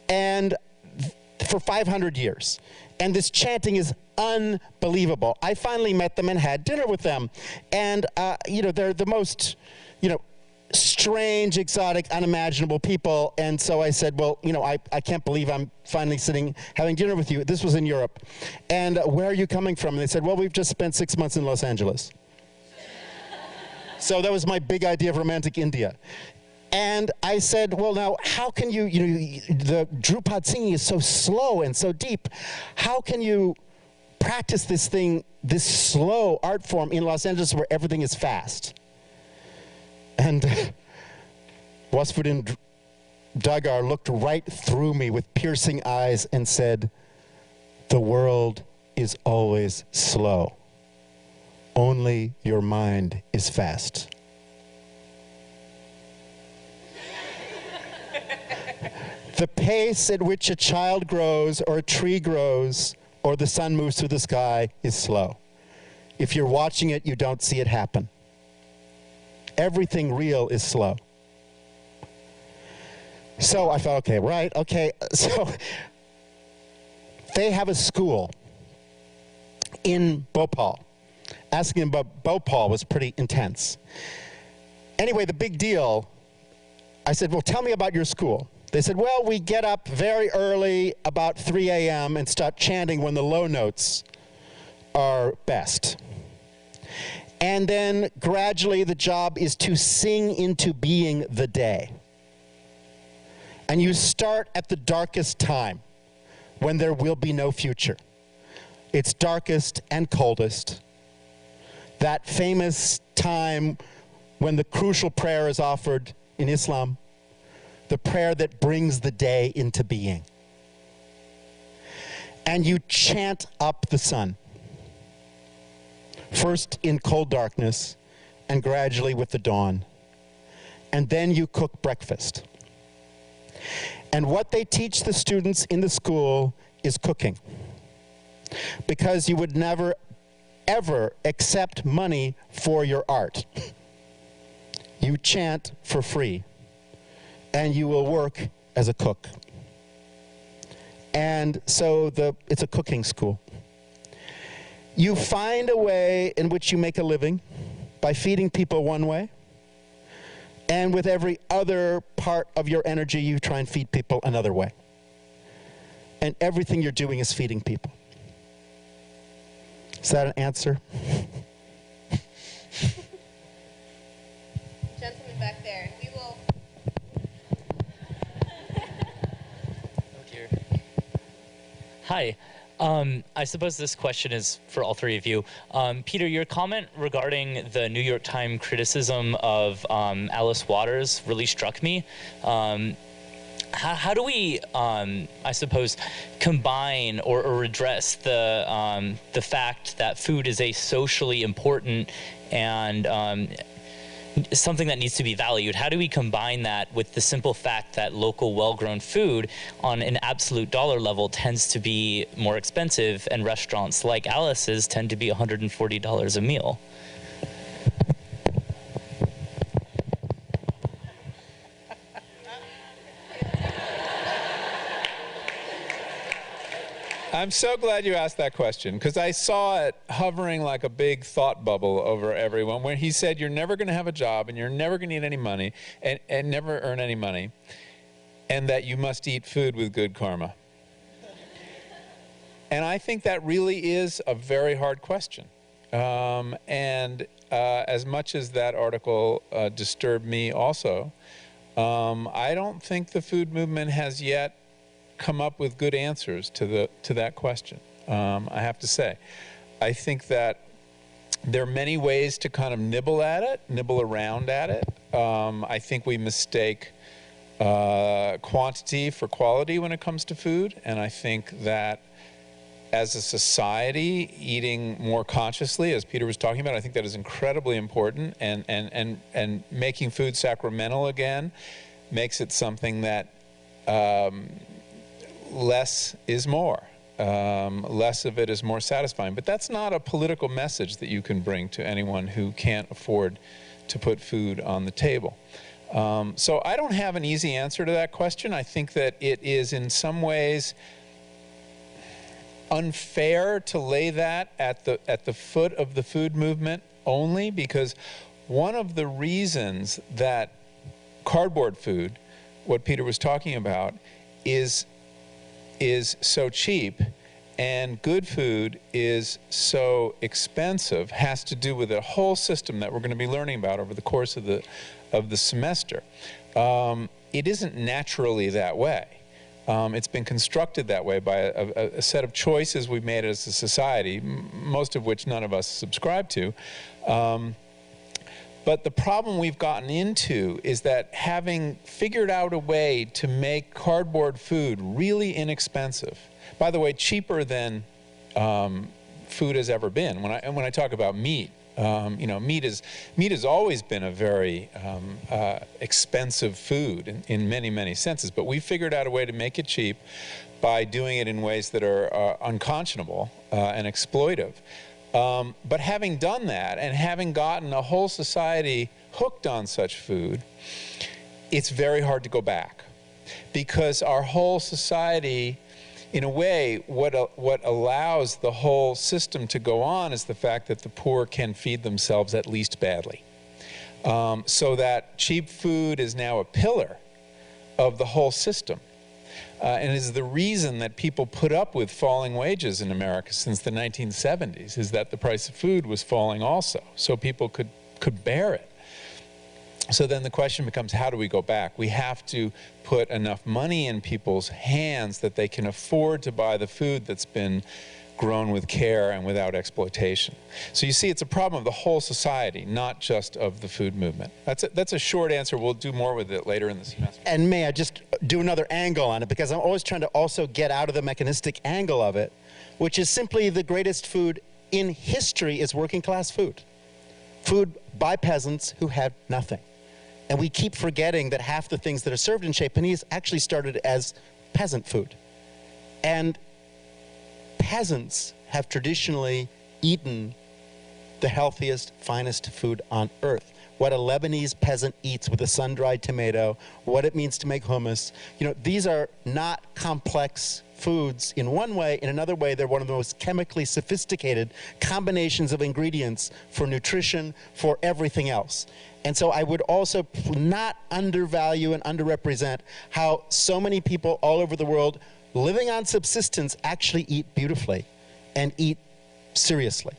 and for 500 years. And this chanting is unbelievable. I finally met them and had dinner with them. And, they're the most, strange, exotic, unimaginable people. And so I said, well, I can't believe I'm finally having dinner with you. This was in Europe. And where are you coming from? And they said, well, we've just spent 6 months in Los Angeles. So that was my big idea of romantic India. And I said, well, now, how can the Drupad singing is so slow and so deep. How can you practice this slow art form in Los Angeles where everything is fast? And Wasfuddin Dagar looked right through me with piercing eyes and said, the world is always slow. Only your mind is fast. The pace at which a child grows, or a tree grows, or the sun moves through the sky is slow. If you're watching it, you don't see it happen. Everything real is slow. So I thought, okay. So they have a school in Bhopal. Asking about Bhopal was pretty intense. Anyway, the big deal, I said, well, tell me about your school. They said, well, we get up very early, about 3 a.m., and start chanting when the low notes are best. And then gradually the job is to sing into being the day. And you start at the darkest time, when there will be no future. It's darkest and coldest. That famous time when the crucial prayer is offered in Islam, the prayer that brings the day into being. And you chant up the sun. First in cold darkness, and gradually with the dawn. And then you cook breakfast. And what they teach the students in the school is cooking. Because you would never, ever accept money for your art. You chant for free, and you will work as a cook. And so it's a cooking school. You find a way in which you make a living by feeding people one way, and with every other part of your energy, you try and feed people another way. And everything you're doing is feeding people. Is that an answer? Gentleman back there. We will. Oh dear. Hi. I suppose this question is for all three of you. Peter, your comment regarding the New York Times criticism of Alice Waters really struck me. How do we, I suppose, combine or address the fact that food is a socially important and something that needs to be valued? How do we combine that with the simple fact that local well-grown food on an absolute dollar level tends to be more expensive, and restaurants like Alice's tend to be $140 a meal? I'm so glad you asked that question, because I saw it hovering like a big thought bubble over everyone, where he said you're never going to have a job and you're never going to eat any money and never earn any money, and that you must eat food with good karma. And I think that really is a very hard question. As much as that article disturbed me also, I don't think the food movement has yet come up with good answers to that question. I have to say, I think that there are many ways to kind of nibble around at it. I think we mistake quantity for quality when it comes to food, and I think that as a society, eating more consciously, as Peter was talking about, I think that is incredibly important, and making food sacramental again makes it something that less is more. Less of it is more satisfying. But that's not a political message that you can bring to anyone who can't afford to put food on the table. So I don't have an easy answer to that question. I think that it is in some ways unfair to lay that at the foot of the food movement only, because one of the reasons that cardboard food, what Peter was talking about, is so cheap and good food is so expensive has to do with a whole system that we're going to be learning about over the course of the semester. It isn't naturally that way. It's been constructed that way by a set of choices we've made as a society, most of which none of us subscribe to. But the problem we've gotten into is that having figured out a way to make cardboard food really inexpensive, by the way, cheaper than food has ever been. When I talk about meat, you know, meat has always been a very expensive food in many, many senses. But we figured out a way to make it cheap by doing it in ways that are unconscionable and exploitive. But having done that and having gotten a whole society hooked on such food, it's very hard to go back, because our whole society, in a way, what allows the whole system to go on is the fact that the poor can feed themselves at least badly. So that cheap food is now a pillar of the whole system. And is the reason that people put up with falling wages in America since the 1970s, is that the price of food was falling also, so people could bear it. So then the question becomes, how do we go back? We have to put enough money in people's hands that they can afford to buy the food that's been grown with care and without exploitation. So you see, it's a problem of the whole society, not just of the food movement. That's a short answer. We'll do more with it later in the semester. And may I just do another angle on it, because I'm always trying to also get out of the mechanistic angle of it, which is simply the greatest food in history is working class food. Food by peasants who had nothing. And we keep forgetting that half the things that are served in Chez Panisse actually started as peasant food. And peasants have traditionally eaten the healthiest, finest food on earth. What a Lebanese peasant eats with a sun-dried tomato, what it means to make hummus. You know, these are not complex foods in one way. In another way, they're one of the most chemically sophisticated combinations of ingredients for nutrition, for everything else. And so I would also not undervalue and underrepresent how so many people all over the world living on subsistence actually eat beautifully and eat seriously.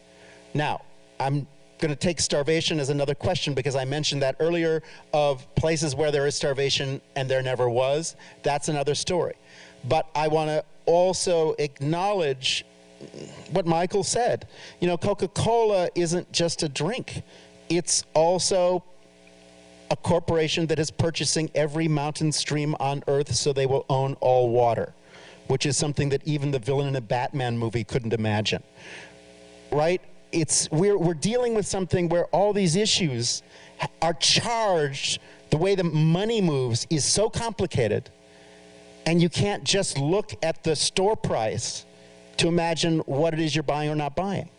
Now, I'm going to take starvation as another question, because I mentioned that earlier, of places where there is starvation and there never was. That's another story. But I want to also acknowledge what Michael said. You know, Coca-Cola isn't just a drink. It's also a corporation that is purchasing every mountain stream on earth so they will own all water, which is something that even the villain in a Batman movie couldn't imagine, right? We're dealing with something where all these issues are charged. The way the money moves is so complicated, and you can't just look at the store price to imagine what it is you're buying or not buying.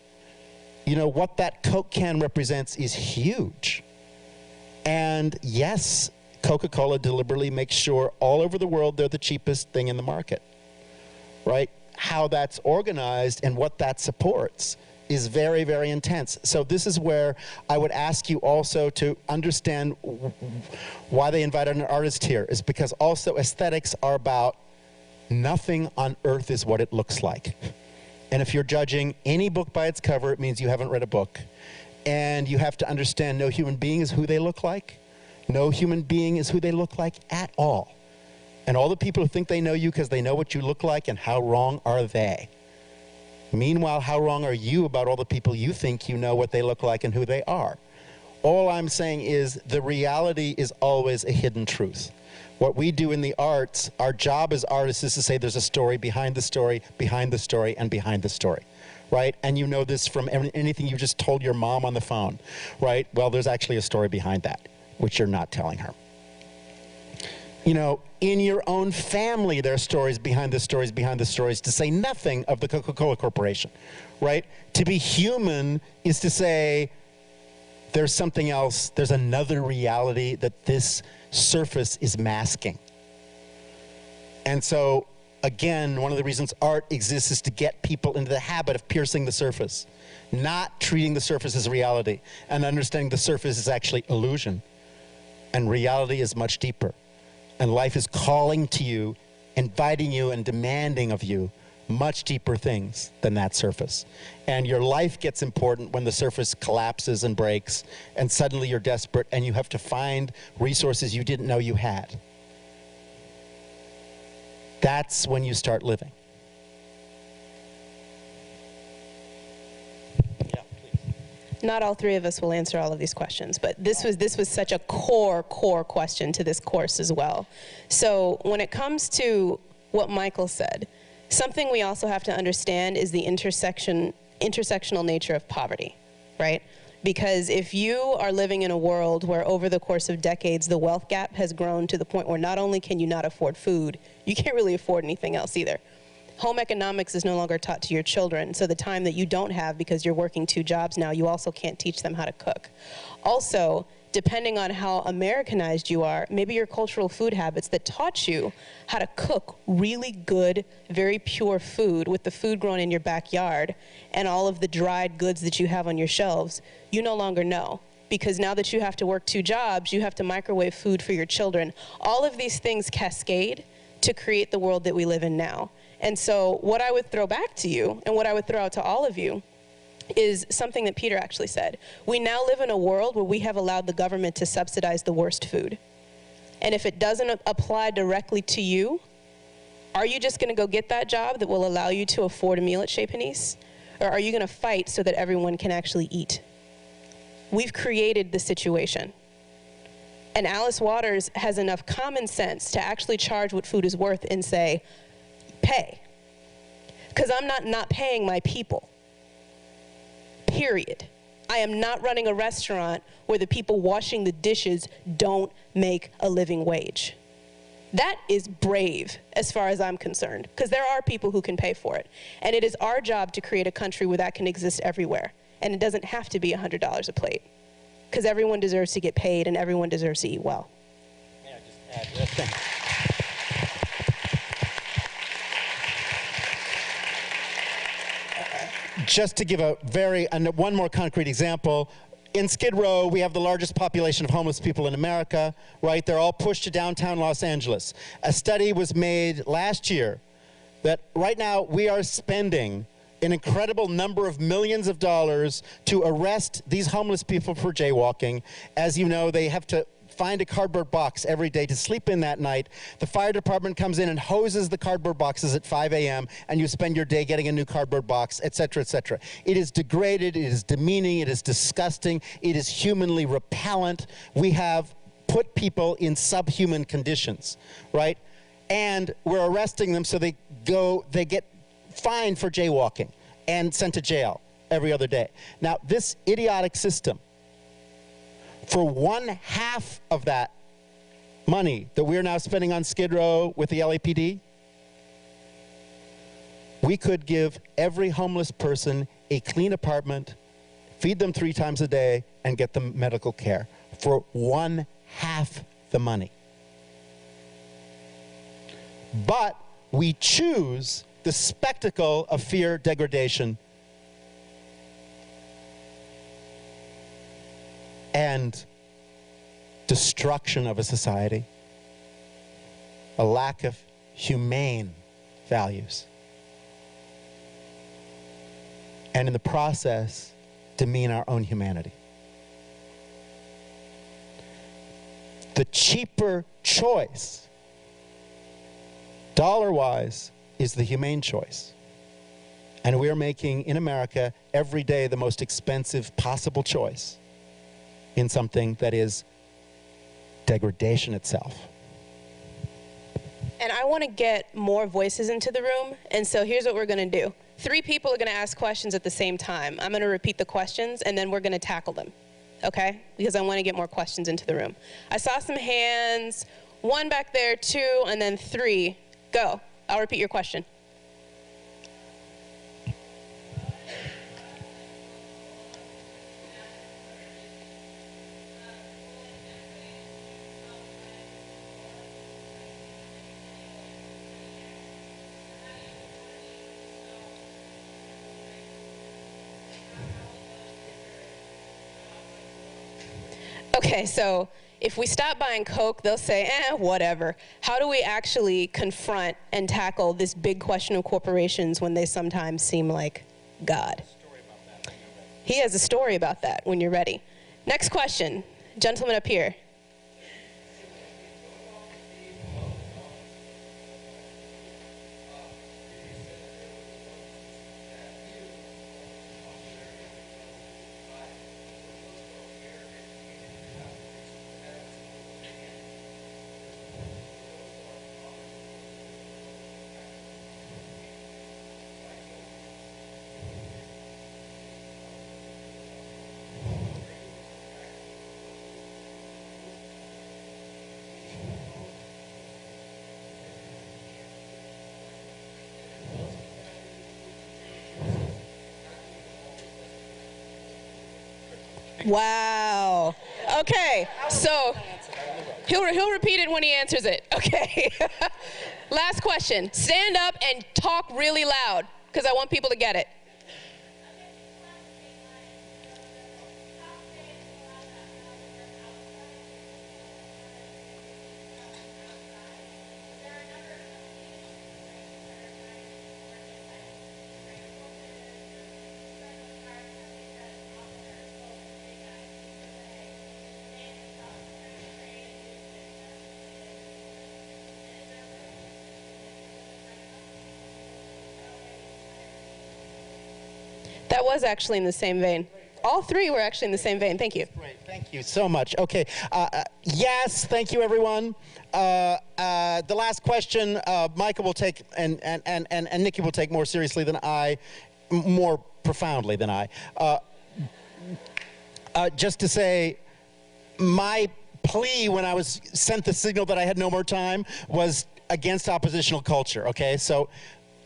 You know, what that Coke can represents is huge. And yes, Coca-Cola deliberately makes sure all over the world they're the cheapest thing in the market, right? How that's organized and what that supports is very, very intense. So this is where I would ask you also to understand why they invited an artist here, is because also aesthetics are about nothing on earth is what it looks like. And if you're judging any book by its cover, it means you haven't read a book. And you have to understand no human being is who they look like. No human being is who they look like at all. And all the people who think they know you because they know what you look like, and how wrong are they? Meanwhile, how wrong are you about all the people you think you know what they look like and who they are? All I'm saying is the reality is always a hidden truth. What we do in the arts, our job as artists is to say there's a story behind the story, behind the story, and behind the story, right? And you know this from anything you just told your mom on the phone, right? Well, there's actually a story behind that, which you're not telling her. You know, in your own family, there are stories behind the stories, to say nothing of the Coca-Cola Corporation, right? To be human is to say there's something else, there's another reality that this surface is masking. And so, again, one of the reasons art exists is to get people into the habit of piercing the surface, not treating the surface as reality, and understanding the surface is actually illusion, and reality is much deeper. And life is calling to you, inviting you, and demanding of you much deeper things than that surface. And your life gets important when the surface collapses and breaks, and suddenly you're desperate, and you have to find resources you didn't know you had. That's when you start living. Yeah, please. Not all three of us will answer all of these questions, but this was such a core question to this course as well. So when it comes to what Michael said, something we also have to understand is the intersectional nature of poverty, right? Because if you are living in a world where over the course of decades the wealth gap has grown to the point where not only can you not afford food, you can't really afford anything else either. Home economics is no longer taught to your children, so the time that you don't have because you're working 2 jobs now, you also can't teach them how to cook. Also, depending on how Americanized you are, maybe your cultural food habits that taught you how to cook really good, very pure food with the food grown in your backyard and all of the dried goods that you have on your shelves, you no longer know. Because now that you have to work 2 jobs, you have to microwave food for your children. All of these things cascade to create the world that we live in now. And so what I would throw back to you, and what I would throw out to all of you, is something that Peter actually said. We now live in a world where we have allowed the government to subsidize the worst food. And if it doesn't apply directly to you, are you just going to go get that job that will allow you to afford a meal at Chez Panisse? Or are you going to fight so that everyone can actually eat? We've created the situation. And Alice Waters has enough common sense to actually charge what food is worth and say, pay. Because I'm not paying my people. Period. I am not running a restaurant where the people washing the dishes don't make a living wage. That is brave as far as I'm concerned, because there are people who can pay for it. And it is our job to create a country where that can exist everywhere. And it doesn't have to be $100 a plate, because everyone deserves to get paid and everyone deserves to eat well. May I just add this thing? Just to give one more concrete example, in Skid Row, we have the largest population of homeless people in America, right? They're all pushed to downtown Los Angeles. A study was made last year that right now we are spending an incredible number of millions of dollars to arrest these homeless people for jaywalking. As you know, they have to find a cardboard box every day to sleep in that night. The fire department comes in and hoses the cardboard boxes at 5 a.m. and you spend your day getting a new cardboard box, etc., etc. It is degraded, it is demeaning, it is disgusting, it is humanly repellent. We have put people in subhuman conditions, right? And we're arresting them so they get fined for jaywalking and sent to jail every other day. Now, this idiotic system, for 1/2 of that money that we're now spending on Skid Row with the LAPD, we could give every homeless person a clean apartment, feed them 3 times a day, and get them medical care for 1/2 the money. But we choose the spectacle of fear, degradation, and destruction of a society, a lack of humane values, and in the process, demean our own humanity. The cheaper choice, dollar-wise, is the humane choice. And we are making, in America, every day the most expensive possible choice in something that is degradation itself. And I want to get more voices into the room, and so here's what we're going to do. 3 people are going to ask questions at the same time. I'm going to repeat the questions, and then we're going to tackle them, okay? Because I want to get more questions into the room. I saw some hands, 1 back there, 2, and then 3. Go. I'll repeat your question. Okay, so if we stop buying Coke, they'll say, whatever. How do we actually confront and tackle this big question of corporations when they sometimes seem like God? He has a story about that when you're ready. Next question. Gentleman up here. Wow. Okay, so he'll repeat it when he answers it. Okay. Last question. Stand up and talk really loud, because I want people to get it. That was actually in the same vein. All 3 were actually in the same vein. Thank you. Great, thank you so much. Okay, yes, thank you everyone. The last question, Micah will take, and Nikki will take more seriously than I, more profoundly than I. Just to say, my plea when I was sent the signal that I had no more time was against oppositional culture, okay? So,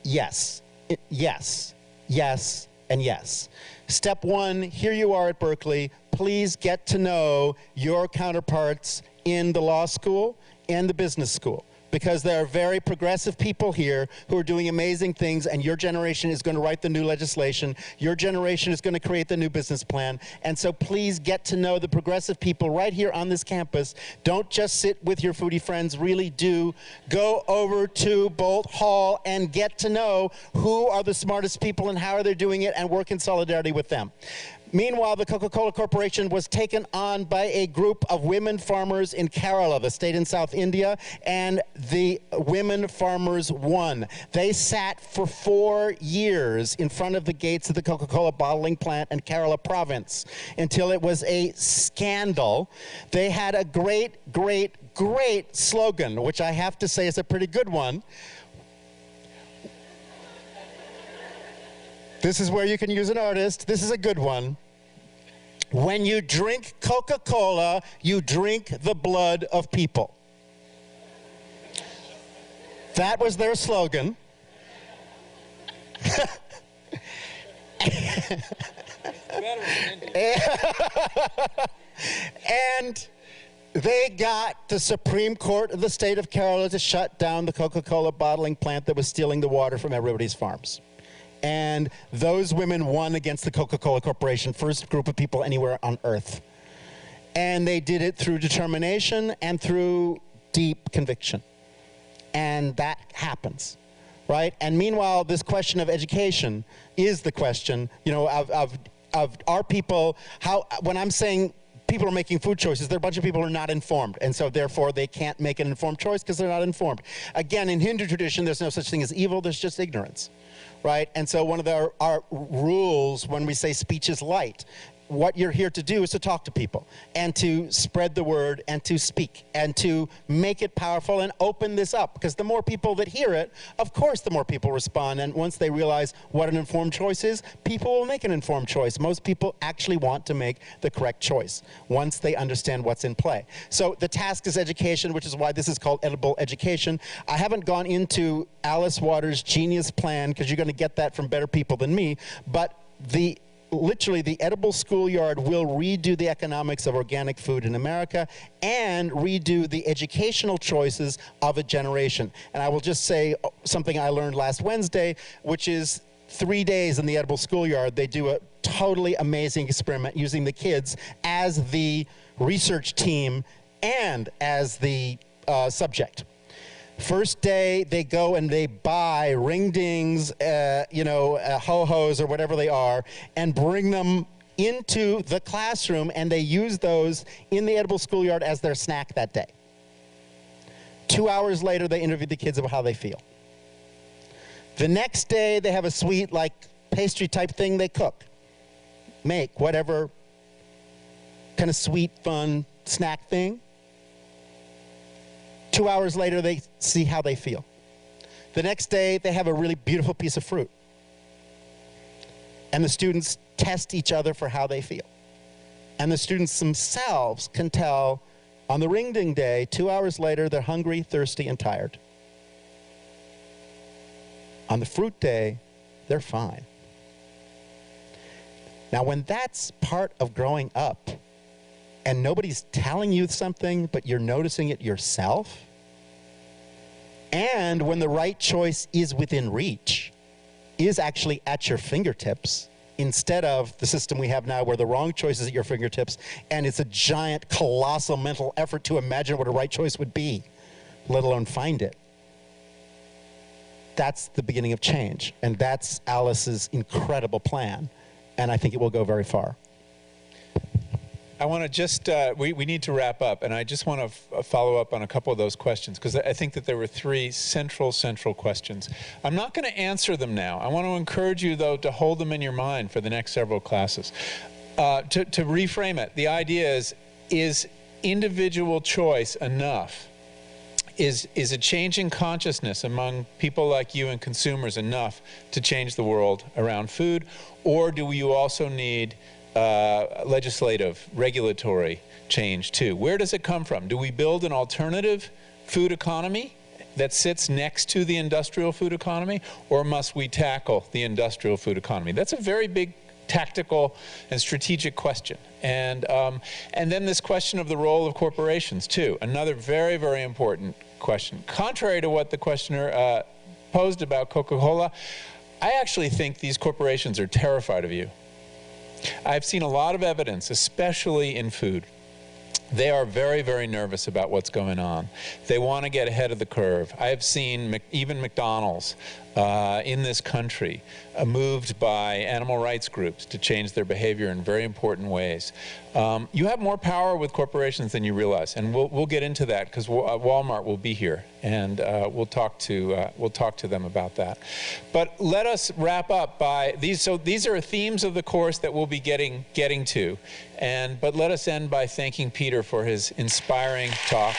yes, yes, yes, and yes. Step 1, here you are at Berkeley. Please get to know your counterparts in the law school and the business school, because there are very progressive people here who are doing amazing things, and your generation is going to write the new legislation. Your generation is going to create the new business plan. And so please get to know the progressive people right here on this campus. Don't just sit with your foodie friends. Really do go over to Bolt Hall and get to know who are the smartest people and how are they doing it, and work in solidarity with them. Meanwhile, the Coca-Cola Corporation was taken on by a group of women farmers in Kerala, the state in South India, and the women farmers won. They sat for 4 years in front of the gates of the Coca-Cola bottling plant in Kerala province until it was a scandal. They had a great, great, great slogan, which I have to say is a pretty good one. This is where you can use an artist. This is a good one. When you drink Coca-Cola, you drink the blood of people. That was their slogan. And they got the Supreme Court of the state of Kerala to shut down the Coca-Cola bottling plant that was stealing the water from everybody's farms. And those women won against the Coca-Cola Corporation, first group of people anywhere on earth. And they did it through determination and through deep conviction. And that happens, right? And meanwhile, this question of education is the question, you know, of our people, how, when I'm saying people are making food choices, there are a bunch of people who are not informed, and so therefore they can't make an informed choice because they're not informed. Again, in Hindu tradition, there's no such thing as evil, there's just ignorance. right? And so one of our rules when we say speech is light, what you're here to do is to talk to people and to spread the word and to speak and to make it powerful and open this up, because the more people that hear it, of course the more people respond, and once they realize what an informed choice is, people will make an informed choice. Most people actually want to make the correct choice once they understand what's in play. So the task is education, which is why this is called edible education. I haven't gone into Alice Waters' genius plan, because you're going to get that from better people than me, but literally, the edible schoolyard will redo the economics of organic food in America and redo the educational choices of a generation. And I will just say something I learned last Wednesday, which is 3 days in the edible schoolyard, they do a totally amazing experiment using the kids as the research team and as the subject. First day, they go and they buy ring-dings, ho-hos or whatever they are, and bring them into the classroom, and they use those in the edible schoolyard as their snack that day. 2 hours later, they interviewed the kids about how they feel. The next day, they have a sweet, like, pastry-type thing they cook. Make whatever kind of sweet, fun snack thing. 2 hours later, they see how they feel. The next day, they have a really beautiful piece of fruit. And the students test each other for how they feel. And the students themselves can tell on the ring-ding day, 2 hours later, they're hungry, thirsty, and tired. On the fruit day, they're fine. Now, when that's part of growing up, and nobody's telling you something, but you're noticing it yourself, and when the right choice is within reach, is actually at your fingertips, instead of the system we have now where the wrong choice is at your fingertips, and it's a giant, colossal mental effort to imagine what a right choice would be, let alone find it. That's the beginning of change, and that's Alice's incredible plan, and I think it will go very far. I want to just, we need to wrap up, and I just want to follow up on a couple of those questions, because I think that there were three central questions. I'm not going to answer them now. I want to encourage you, though, to hold them in your mind for the next several classes. To reframe it, the idea is individual choice enough? Is a change in consciousness among people like you and consumers enough to change the world around food? Or do you also need legislative, regulatory change too? Where does it come from? Do we build an alternative food economy that sits next to the industrial food economy? Or must we tackle the industrial food economy? That's a very big tactical and strategic question. And then this question of the role of corporations too, another very, very important question. Contrary to what the questioner posed about Coca-Cola, I actually think these corporations are terrified of you. I've seen a lot of evidence, especially in food. They are very, very nervous about what's going on. They want to get ahead of the curve. I have seen even McDonald's in this country moved by animal rights groups to change their behavior in very important ways. You have more power with corporations than you realize, and we'll get into that because Walmart will be here, and we'll talk to them about that. But let us wrap up by these. So these are themes of the course that we'll be getting to, but let us end by thanking Peter for his inspiring talk.